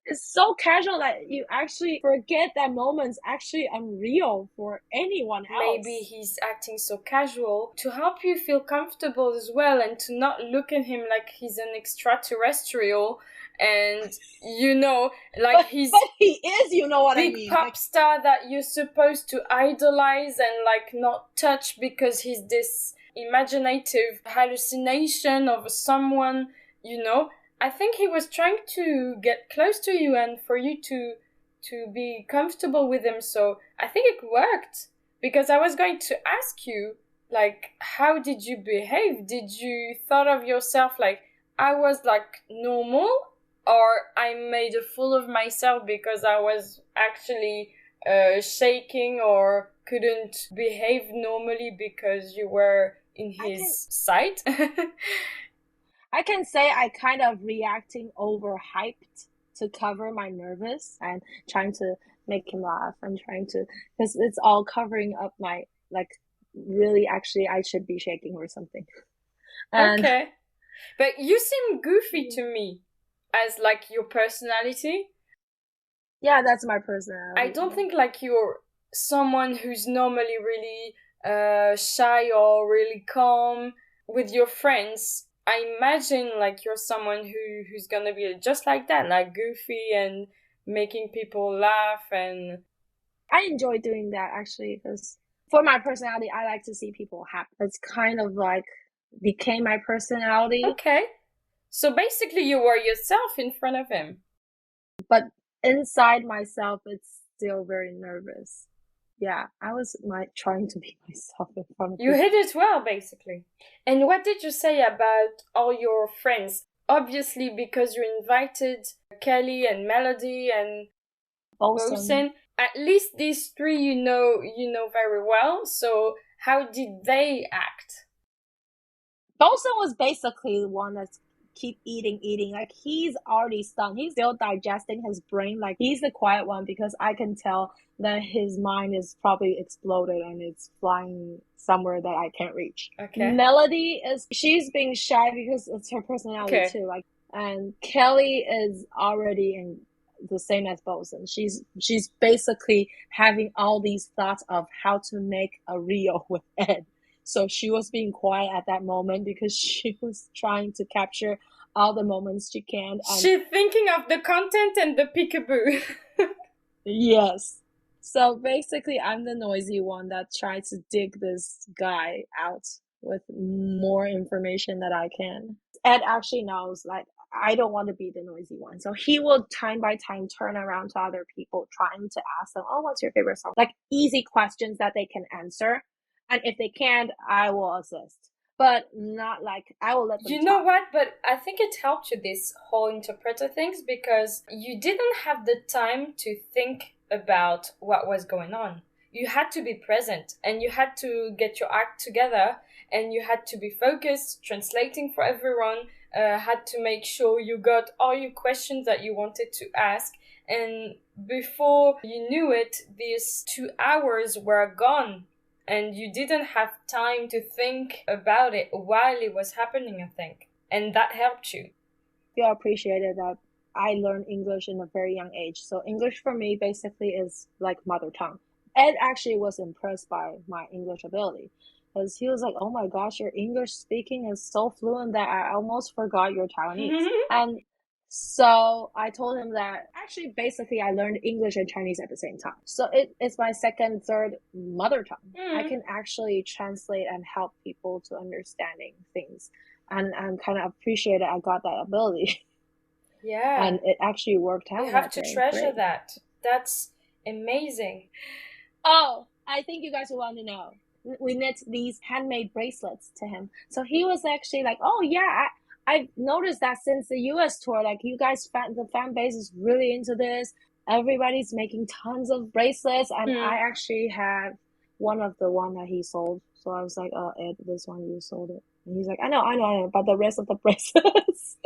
It's so casual that you actually forget that moment's actually unreal for anyone else. Maybe he's acting so casual to help you feel comfortable as well, and to not look at him like he's an extraterrestrial, and you know, like he's but he is, you know what I mean, big pop star that you're supposed to idolize and like not touch because he's this imaginative hallucination of someone, you know. I think he was trying to get close to you and for you to be comfortable with him. So I think it worked, because I was going to ask you, like, how did you behave? Did you thought of yourself like I was like normal, or I made a fool of myself because I was actually shaking or couldn't behave normally because you were in his sight? I can say I kind of reacting overhyped to cover my nervous and trying to make him laugh and trying to, because it's all covering up my, like, really actually I should be shaking or something. And okay. But you seem goofy to me as like your personality. Yeah, that's my personality. I don't think like you're someone who's normally really shy or really calm with your friends. I imagine like you're someone who's gonna be just like that, like goofy and making people laugh. And I enjoy doing that actually, because for my personality, I like to see people happy. It's kind of like became my personality. Okay. So basically you were yourself in front of him. But inside myself, it's still very nervous. Yeah, I was trying to be myself in front of you. You hid it well, basically. And what did you say about all your friends? Obviously, because you invited Kelly and Melody and Bosun. At least these three you know very well. So how did they act? Bosun was basically the one that's keep eating. Like, he's already stunned. He's still digesting his brain. Like, he's the quiet one, because I can tell that his mind is probably exploded and it's flying somewhere that I can't reach. Okay. Melody she's being shy because it's her personality too. Like, and Kelly is already in the same as Bosun. She's basically having all these thoughts of how to make a reel with Ed. So she was being quiet at that moment because she was trying to capture all the moments she can. And she's thinking of the content and the peekaboo. Yes. So basically, I'm the noisy one that tries to dig this guy out with more information that I can. Ed actually knows, like, I don't want to be the noisy one. So he will time by time turn around to other people trying to ask them, oh, what's your favorite song? Like, easy questions that they can answer. And if they can't, I will assist. But not like, I will let them You know talk. what? But I think it helped you, this whole interpreter things, because you didn't have the time to think about what was going on. You had to be present, and you had to get your act together, and you had to be focused, translating for everyone, had to make sure you got all your questions that you wanted to ask. And before you knew it, these 2 hours were gone. And you didn't have time to think about it while it was happening, I think. And that helped you. I appreciated that I learned English in a very young age. So English for me basically is like mother tongue. Ed actually was impressed by my English ability because he was like, oh my gosh, your English speaking is so fluent that I almost forgot your Taiwanese. And so I told him that actually basically I learned English and Chinese at the same time. So it's my second, third mother tongue. I can actually translate and help people to understanding things. And I'm kind of appreciated I got that ability. Yeah. And it actually worked out. You have to treasure that. That's amazing. Oh, I think you guys will want to know. We knit these handmade bracelets to him. So he was actually like, oh yeah, I've noticed that since the US tour, like you guys, the fan base is really into this. Everybody's making tons of bracelets. And I actually have one of the one that he sold. So I was like, oh, Ed, this one, you sold it. And he's like, I know, but the rest of the bracelets.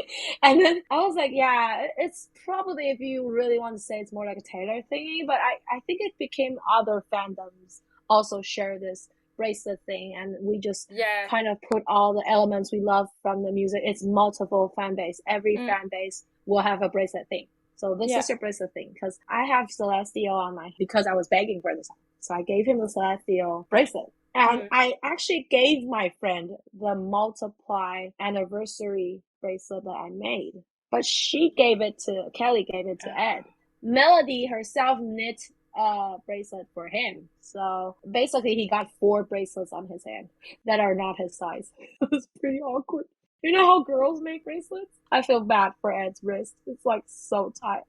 And then I was like, yeah, it's probably, if you really want to say, it's more like a tailor thingy, but I think it became other fandoms also share this bracelet thing, and we just kind of put all the elements we love from the music. It's multiple fan base. Every fan base will have a bracelet thing. So this is your bracelet thing, because I have Celestial on my, because I was begging for this. So I gave him the Celestial bracelet. And I actually gave my friend the multiply anniversary bracelet that I made. But Kelly gave it to Ed. Melody herself knit a bracelet for him. So basically he got 4 bracelets on his hand that are not his size. It was pretty awkward. You know how girls make bracelets? I feel bad for Ed's wrist. It's like so tight.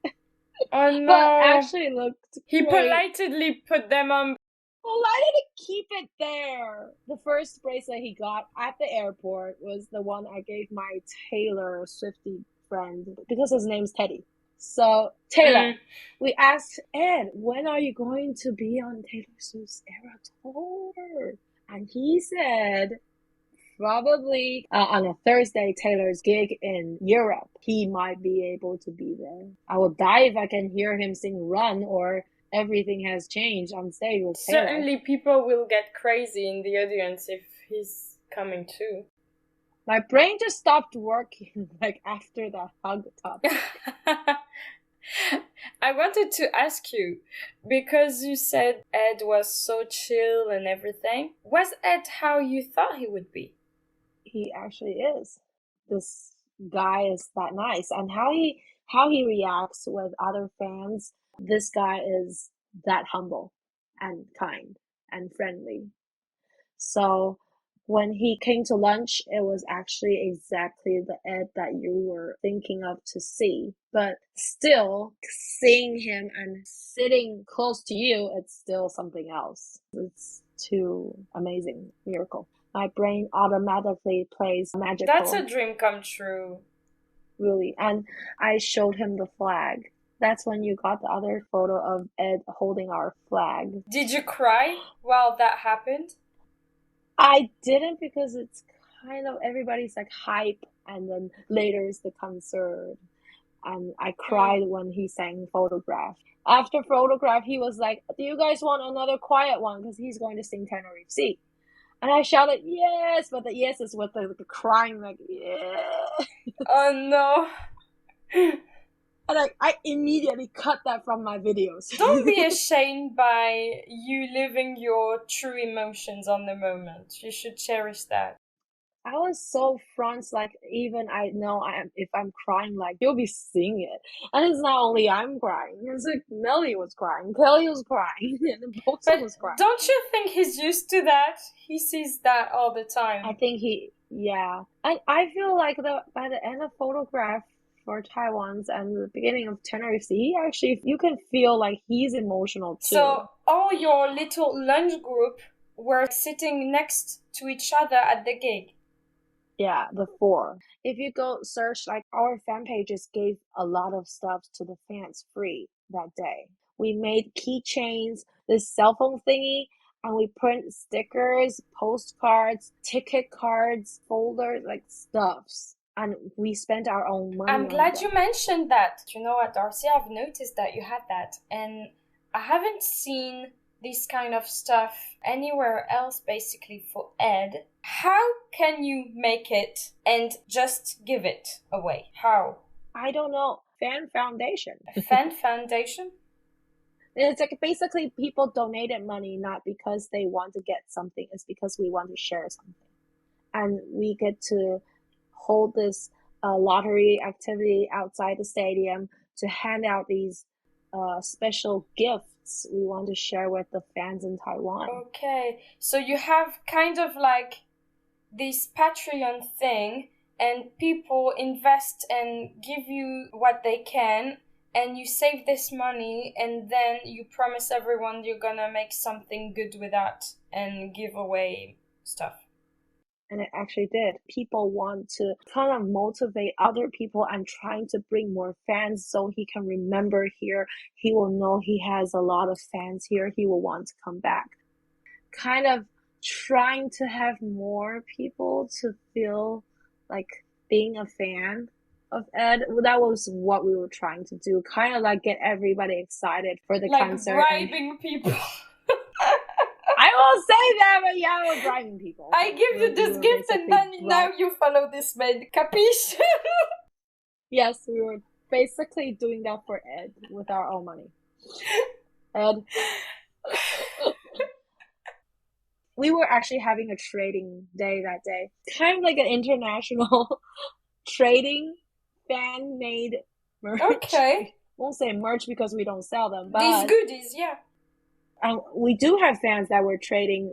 Oh no. But actually it looked He great. politely put them on. Well, I didn't keep it there. The first bracelet he got at the airport was the one I gave my Taylor Swiftie friend because his name's Teddy. So, Taylor, we asked Ed, when are you going to be on Taylor Swift's Era Tour? And he said, probably on a Thursday, Taylor's gig in Europe. He might be able to be there. I will die if I can hear him sing Run or Everything Has Changed on stage with Taylor. Certainly people will get crazy in the audience if he's coming too. My brain just stopped working like after the hug topic. I wanted to ask you, because you said Ed was so chill and everything, was Ed how you thought he would be? He actually is. This guy is that nice, and how he reacts with other fans, this guy is that humble and kind and friendly. So when he came to lunch, it was actually exactly the Ed that you were thinking of to see. But still, seeing him and sitting close to you, it's still something else. It's too amazing. Miracle. My brain automatically plays magical. That's a dream come true. Really. And I showed him the flag. That's when you got the other photo of Ed holding our flag. Did you cry while that happened? I didn't, because it's kind of everybody's like hype, and then later is the concert. And I cried when he sang Photograph. After Photograph, he was like, do you guys want another quiet one? Because he's going to sing Tenerife Sea. And I shouted, yes, but the yes is with the crying, like, yeah. Oh no. And I immediately cut that from my videos. Don't be ashamed by you living your true emotions on the moment. You should cherish that. I was so front, like, even I know if I'm crying, like, you'll be seeing it. And it's not only I'm crying, it's like Melly was crying, Kelly was crying, and then Bosa was crying. Don't you think he's used to that? He sees that all the time. I think yeah. And I feel like by the end of Photograph for Taiwan's and the beginning of Tenerife, actually, you can feel like he's emotional too. So all your little lunch group were sitting next to each other at the gig. Yeah, the 4. If you go search, like, our fan pages gave a lot of stuff to the fans free that day. We made keychains, this cell phone thingy, and we print stickers, postcards, ticket cards, folders, like stuffs. and we spent our own money. I'm glad you mentioned that. You know what, Darcy, I've noticed that you had that, and I haven't seen this kind of stuff anywhere else basically for Ed. How can you make it and just give it away? How? I don't know. Fan foundation. Fan foundation? It's like basically people donated money not because they want to get something, it's because we want to share something. And we get to hold this lottery activity outside the stadium to hand out these special gifts we want to share with the fans in Taiwan. Okay, so you have kind of like this Patreon thing, and people invest and give you what they can, and you save this money, and then you promise everyone you're gonna make something good with that and give away stuff. And it actually did. People want to kind of motivate other people and trying to bring more fans so he can remember here. He will know he has a lot of fans here. He will want to come back. Kind of trying to have more people to feel like being a fan of Ed. That was what we were trying to do. Kind of like get everybody excited for the concert. Like bribing people. I will say that, but yeah, we're bribing people. I give you this gift and then now you follow this man. Capiche? Yes, we were basically doing that for Ed with our own money. Ed. We were actually having a trading day that day. Kind of like an international trading fan-made merch. Okay. Won't say merch because we don't sell them, but these goodies, yeah. We do have fans that were trading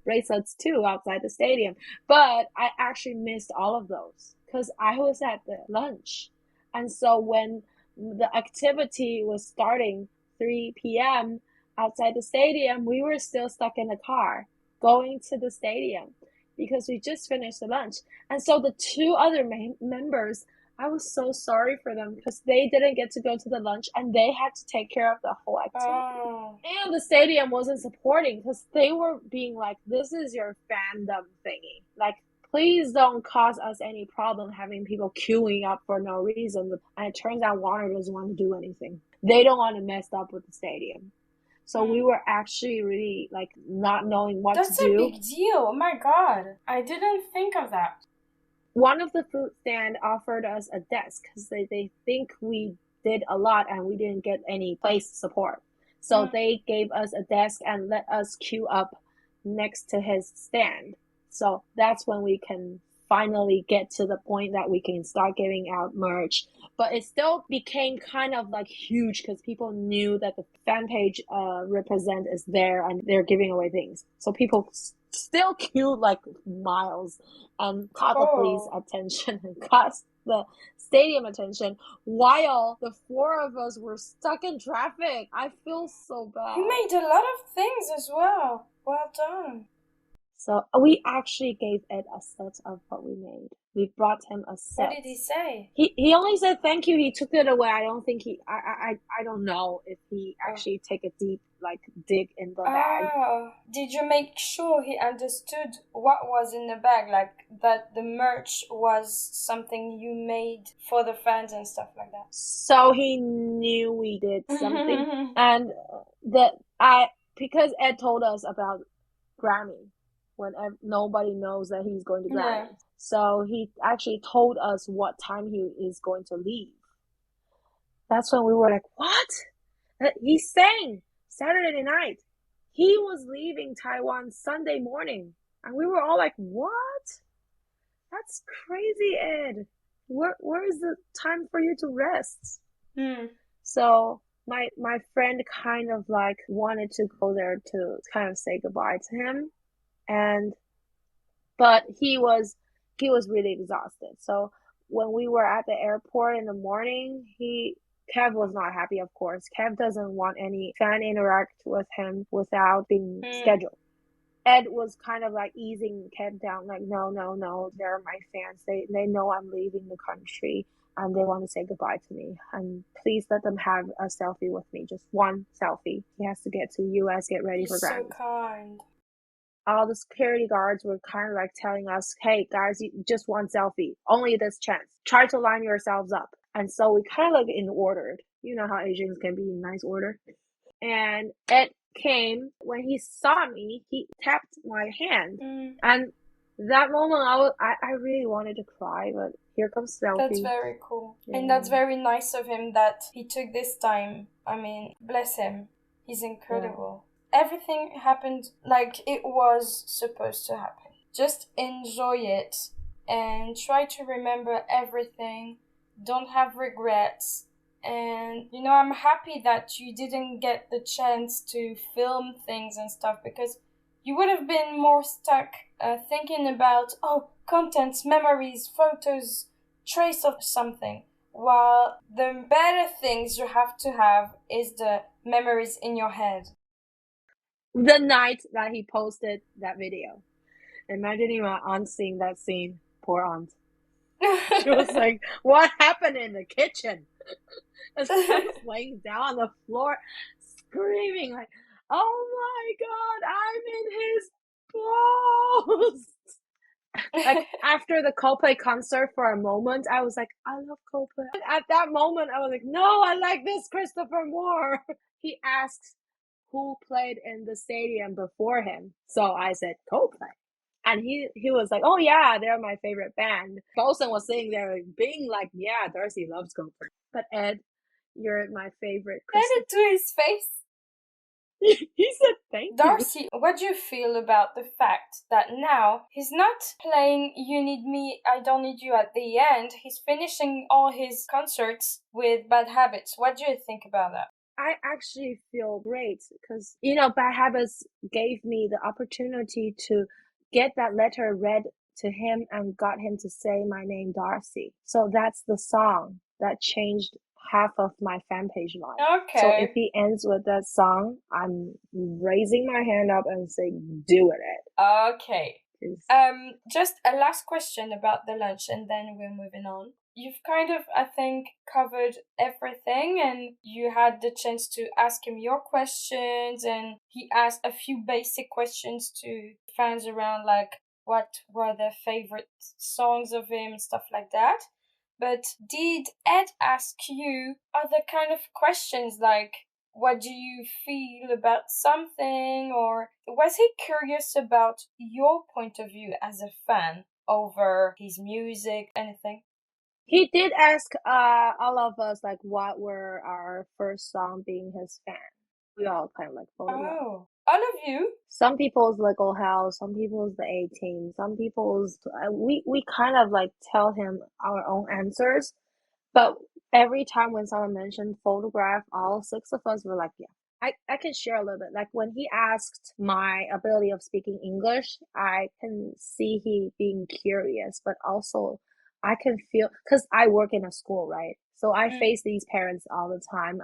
bracelets too outside the stadium, but I actually missed all of those because I was at the lunch. And so when the activity was starting 3 p.m. outside the stadium, we were still stuck in the car going to the stadium because we just finished the lunch. And so the two other members, I was so sorry for them because they didn't get to go to the lunch and they had to take care of the whole activity. Oh. And the stadium wasn't supporting because they were being like, this is your fandom thingy. Like, please don't cause us any problem having people queuing up for no reason. And it turns out Warner doesn't want to do anything. They don't want to mess up with the stadium. So we were actually really like not knowing what to do. That's a big deal. Oh my God. I didn't think of that. One of the food stand offered us a desk because they think we did a lot and we didn't get any place support. So they gave us a desk and let us queue up next to his stand. So that's when we can finally get to the point that we can start giving out merch. But it still became kind of like huge because people knew that the fan page represent is there and they're giving away things. So people still queued like miles and caught the police attention and caught the stadium attention while the four of us were stuck in traffic. I feel so bad. You made a lot of things as well. Well done. So we actually gave Ed a set of what we made. We brought him a set. What did he say? He only said thank you. He took it away. I don't think I don't know if he actually take a deep dig in the bag. Oh, did you make sure he understood what was in the bag? Like that the merch was something you made for the fans and stuff like that? So he knew we did something. And because Ed told us about Grammy. When nobody knows that he's going to Grammy. Yeah. So he actually told us what time he is going to leave. That's when we were like, what? He's saying Saturday night. He was leaving Taiwan Sunday morning. And we were all like, what? That's crazy, Ed. Where is the time for you to rest? So my friend kind of like wanted to go there to kind of say goodbye to him. But he was really exhausted. So when we were at the airport in the morning, Kev was not happy, of course. Kev doesn't want any fan interact with him without being scheduled. Ed was kind of like easing Kev down, like, no, they're my fans. They know I'm leaving the country and they want to say goodbye to me. And please let them have a selfie with me, just one selfie. He has to get to the US, get ready for Grammy. So kind. all the security guards were kind of like telling us, hey guys, you just one selfie, only this chance. Try to line yourselves up. And so we kind of like in ordered. You know how Asians can be in nice order. And Ed came, when he saw me, he tapped my hand. And that moment I really wanted to cry, but here comes selfie. That's very cool. Yeah. And that's very nice of him that he took this time. I mean, bless him. He's incredible. Yeah. Everything happened like it was supposed to happen. Just enjoy it and try to remember everything. Don't have regrets. And, you know, I'm happy that you didn't get the chance to film things and stuff, because you would have been more stuck thinking about, contents, memories, photos, trace of something. While the better things you have to have is the memories in your head. The night that he posted that video, imagining my aunt seeing that scene. Poor aunt. She was like, what happened in the kitchen? And so I was laying down on the floor, screaming like, oh my god, I'm in his post. Like after the Coldplay concert, for a moment, I was like, I love Coldplay. And at that moment, I was like, no, I like this Christopher more. He asked who played in the stadium before him. So I said, Coldplay. And he was like, oh yeah, they're my favorite band. Bolson was sitting there being like, yeah, Darcy loves Coldplay. But Ed, you're my favorite. Said it to his face. He said thank Darcy, what do you feel about the fact that now he's not playing You Need Me, I Don't Need You at the end? He's finishing all his concerts with Bad Habits. What do you think about that? I actually feel great because, you know, Bad Habits gave me the opportunity to get that letter read to him and got him to say my name, Darcy. So that's the song that changed half of my fan page life. Okay. So if he ends with that song, I'm raising my hand up and saying, do it. Okay. Just a last question about the lunch and then we're moving on. You've kind of, I think, covered everything, and you had the chance to ask him your questions, and he asked a few basic questions to fans around, like what were their favorite songs of him and stuff like that. But did Ed ask you other kind of questions, like what do you feel about something, or was he curious about your point of view as a fan over his music, anything? He did ask all of us like what were our first song being his fan. We all kind of like followed up. Oh, all of you? Some people's Lego House, some people's the A-Team, some people's we kind of like tell him our own answers, but every time when someone mentioned Photograph, all six of us were like, yeah. I can share a little bit. Like when he asked my ability of speaking English, I can see he being curious, but also I can feel, because I work in a school, right? So I face these parents all the time.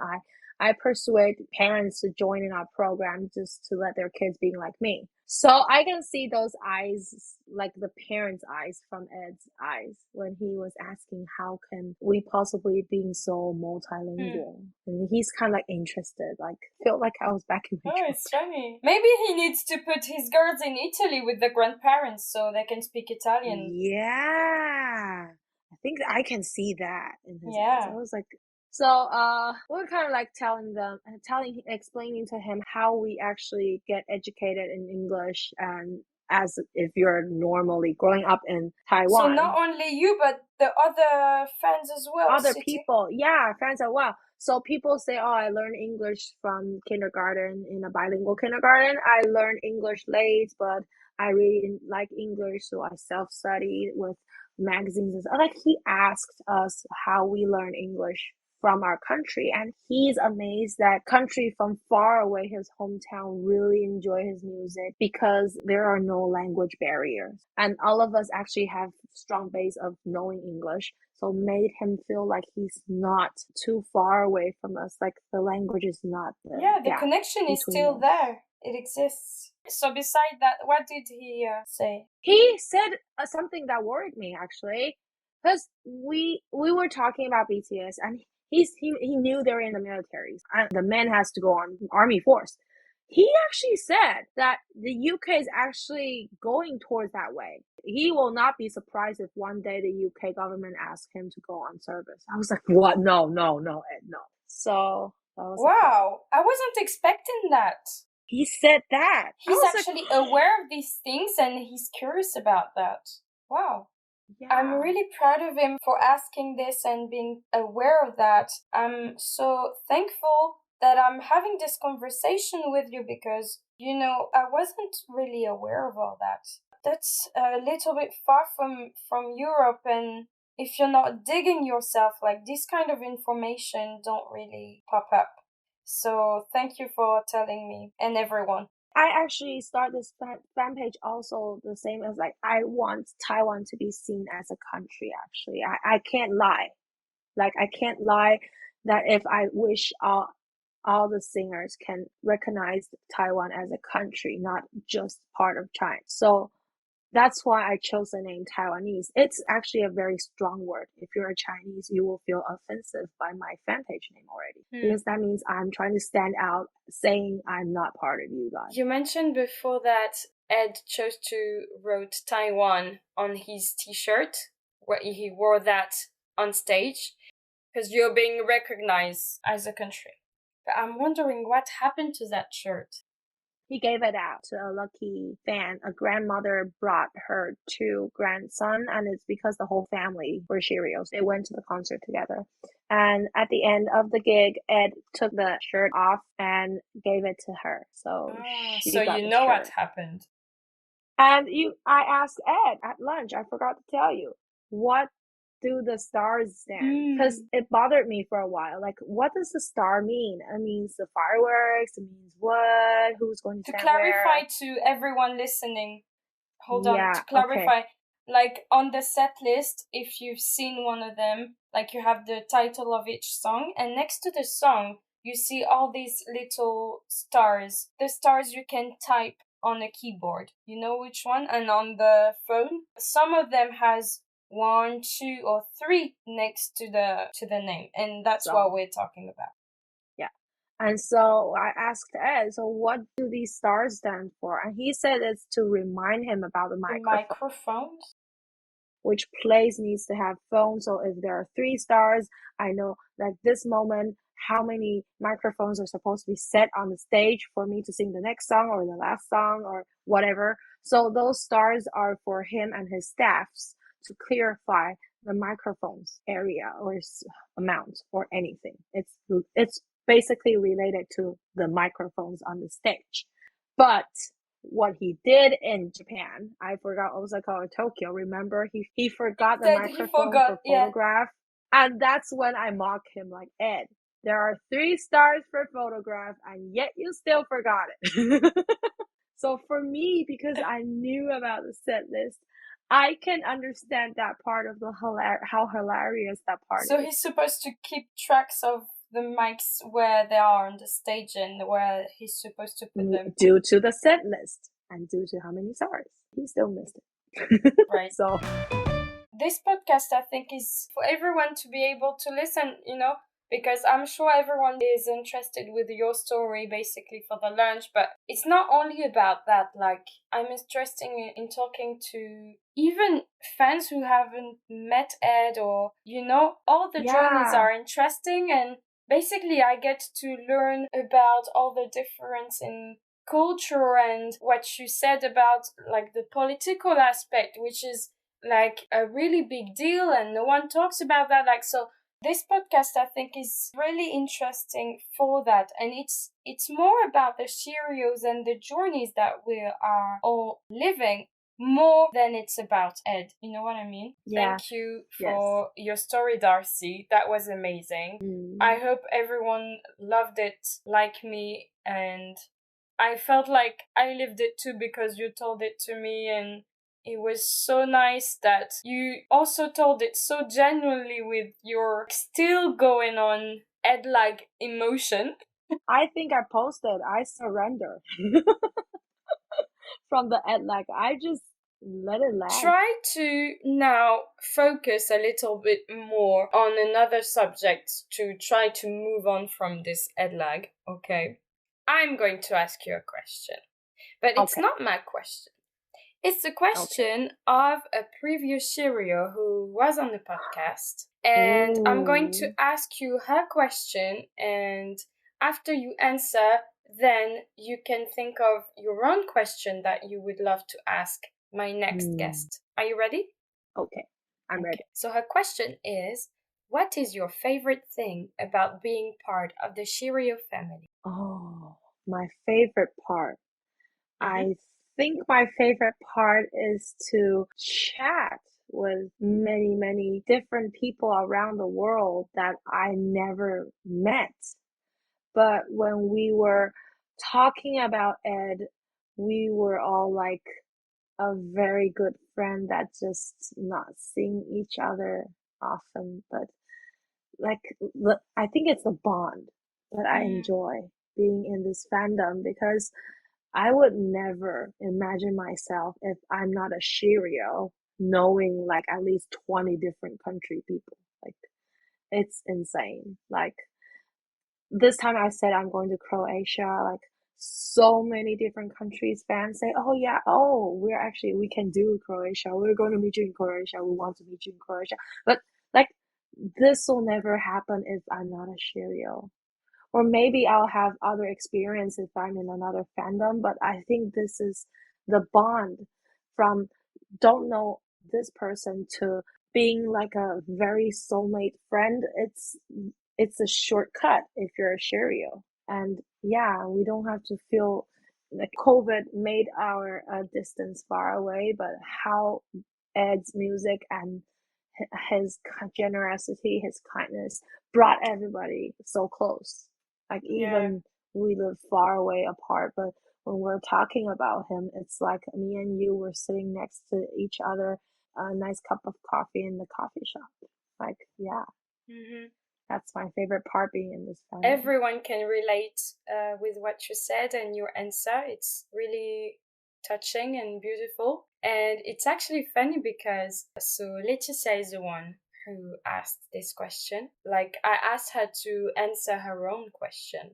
I persuade parents to join in our program just to let their kids be like me. So I can see those eyes, like the parents' eyes from Ed's eyes when he was asking how can we possibly being so multilingual. And he's kind of like interested, like felt like I was back in my it's funny. Maybe he needs to put his girls in Italy with the grandparents so they can speak Italian. Yeah. I think I can see that in his eyes. I was like, so we're kind of like explaining to him how we actually get educated in English, and as if you're normally growing up in Taiwan. So not only you, but the other fans as well. Other people, yeah, fans as well. So people say, oh, I learned English from kindergarten in a bilingual kindergarten. I learned English late, but I really like English, so I self-studied with magazines and stuff. Like he asked us how we learn English from our country, and he's amazed that country from far away, his hometown, really enjoy his music because there are no language barriers, and all of us actually have strong base of knowing English, so made him feel like he's not too far away from us, like the language is not the connection is still us. There, it exists. So beside that, what did he say? He said something that worried me actually, because we were talking about BTS, and he knew they were in the military. The man has to go on army force. He actually said that the UK is actually going towards that way. He will not be surprised if one day the UK government asks him to go on service. I was like, what? No, Ed, no. So that was Wow, I wasn't expecting that. he said that. He's actually aware of these things and he's curious about that. Wow. Yeah. I'm really proud of him for asking this and being aware of that. I'm so thankful that I'm having this conversation with you because, I wasn't really aware of all that. That's a little bit far from Europe, and if you're not digging yourself, like this kind of information don't really pop up. So thank you for telling me and everyone. I actually start this fan page also the same as like I want Taiwan to be seen as a country. Actually, I can't lie, like I can't lie that if I wish all the singers can recognize Taiwan as a country, not just part of China. So that's why I chose the name Taiwanese. It's actually a very strong word. If you're a Chinese, you will feel offensive by my fan page name already. Because that means I'm trying to stand out, saying I'm not part of you guys. You mentioned before that Ed chose to write Taiwan on his t-shirt, where he wore that on stage, because you're being recognized as a country. But I'm wondering what happened to that shirt. He gave it out to a lucky fan. A grandmother brought her two grandsons, and it's because the whole family were Cheerios. They went to the concert together. And at the end of the gig, Ed took the shirt off and gave it to her. So she so got you the know shirt. what happened. And I asked Ed at lunch, I forgot to tell you, what do the stars stand? Because it bothered me for a while. Like, what does the star mean? It means the fireworks. It means what? Who's going to stand clarify where? To everyone listening, hold on, Yeah, to clarify, okay. like on the set list, if you've seen one of them, like you have the title of each song, and next to the song, you see all these little stars. The stars you can type on a keyboard. You know which one? And on the phone, some of them has 1, 2, or 3 next to the name, and that's what we're talking about. Yeah. And so I asked Ed, so what do these stars stand for? And he said it's to remind him about the microphones. Which place needs to have phones. So if there are 3 stars, I know like this moment how many microphones are supposed to be set on the stage for me to sing the next song or the last song or whatever. So those stars are for him and his staffs to clarify the microphones area or amount or anything. It's basically related to the microphones on the stage. But what he did in Japan, I forgot Osaka or Tokyo. Remember, he forgot the microphone for photograph. Yeah. And that's when I mock him like, Ed, there are 3 stars for photograph and yet you still forgot it. So for me, because I knew about the set list, I can understand that part of the how hilarious that part is. So he's supposed to keep tracks of the mics where they are on the stage and where he's supposed to put them. Due to the set list and due to how many stars. He still missed it. Right. So this podcast, I think, is for everyone to be able to listen, because I'm sure everyone is interested with your story basically for the lunch, but it's not only about that. Like, I'm interested in talking to even fans who haven't met Ed or, all the journeys are interesting, and basically I get to learn about all the difference in culture and what you said about like the political aspect, which is like a really big deal and no one talks about that. Like, so this podcast, I think, is really interesting for that. And it's more about the Cheerios and the journeys that we are all living more than it's about Ed. You know what I mean? Yeah. Thank you for your story, Darcy. That was amazing. I hope everyone loved it like me. And I felt like I lived it too because you told it to me, and it was so nice that you also told it so genuinely with your still going on Ed-like emotion. I think I posted, I surrender from the Ed-like. I just let it land. Try to now focus a little bit more on another subject to try to move on from this Ed-lag, okay? I'm going to ask you a question. But it's not my question. It's the question of a previous Shirio who was on the podcast. And I'm going to ask you her question, and after you answer, then you can think of your own question that you would love to ask my next guest. Are you ready? Okay, I'm ready. So her question is, what is your favorite thing about being part of the Shirio family? Oh, my favorite part. I think my favorite part is to chat with many, many different people around the world that I never met. But when we were talking about Ed, we were all like a very good friend that just not seeing each other often. But like, I think it's a bond that I enjoy being in this fandom, because I would never imagine myself, if I'm not a Shirio, knowing like at least 20 different country people. Like, it's insane. Like, this time I said I'm going to Croatia, like so many different countries fans say, oh yeah, we can do Croatia. We're going to meet you in Croatia. We want to meet you in Croatia. But like, this will never happen if I'm not a Shirio. Or maybe I'll have other experience if I'm in another fandom, but I think this is the bond from don't know this person to being like a very soulmate friend. It's a shortcut if you're a Shirio. And yeah, we don't have to feel like COVID made our distance far away, but how Ed's music and his generosity, his kindness brought everybody so close. Like, even we live far away apart, but when we're talking about him, it's like me and you were sitting next to each other, a nice cup of coffee in the coffee shop. Like, yeah. That's my favorite part, being in this family. Everyone can relate with what you said and your answer. It's really touching and beautiful. And it's actually funny because, so Laetitia is the one who asked this question. Like, I asked her to answer her own question.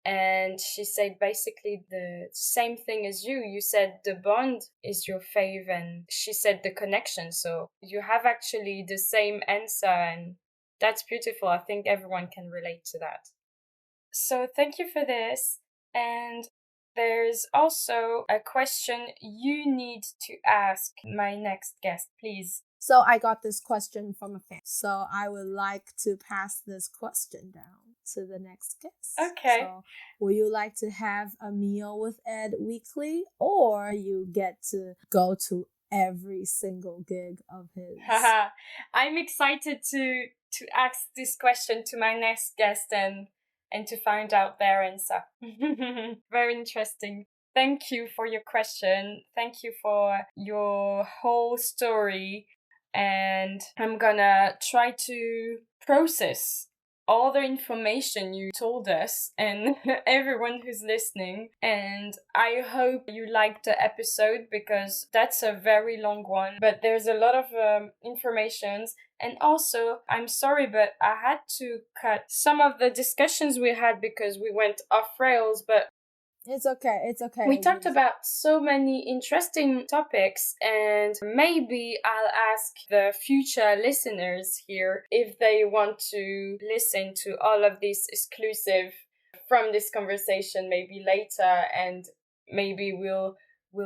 And she said basically the same thing as you. You said the bond is your fave, and she said the connection. So you have actually the same answer, and that's beautiful. I think everyone can relate to that. So thank you for this. And there's also a question you need to ask my next guest, please. So I got this question from a fan. So I would like to pass this question down to the next guest. Okay. So would you like to have a meal with Ed weekly, or you get to go to every single gig of his? I'm excited to ask this question to my next guest and to find out their answer. Very interesting. Thank you for your question. Thank you for your whole story. And I'm gonna try to process all the information you told us and everyone who's listening. And I hope you liked the episode, because that's a very long one, but there's a lot of informations. And also, I'm sorry, but I had to cut some of the discussions we had because we went off rails, but it's okay. We talked about so many interesting topics, and maybe I'll ask the future listeners here if they want to listen to all of this exclusive from this conversation maybe later, and maybe we'll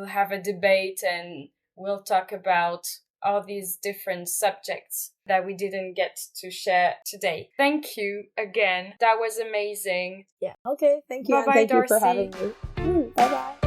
have a debate and we'll talk about all these different subjects that we didn't get to share today. Thank you again. That was amazing. Yeah. Okay. Thank you. Bye-bye, and thank Darcy. you for having me. Bye-bye.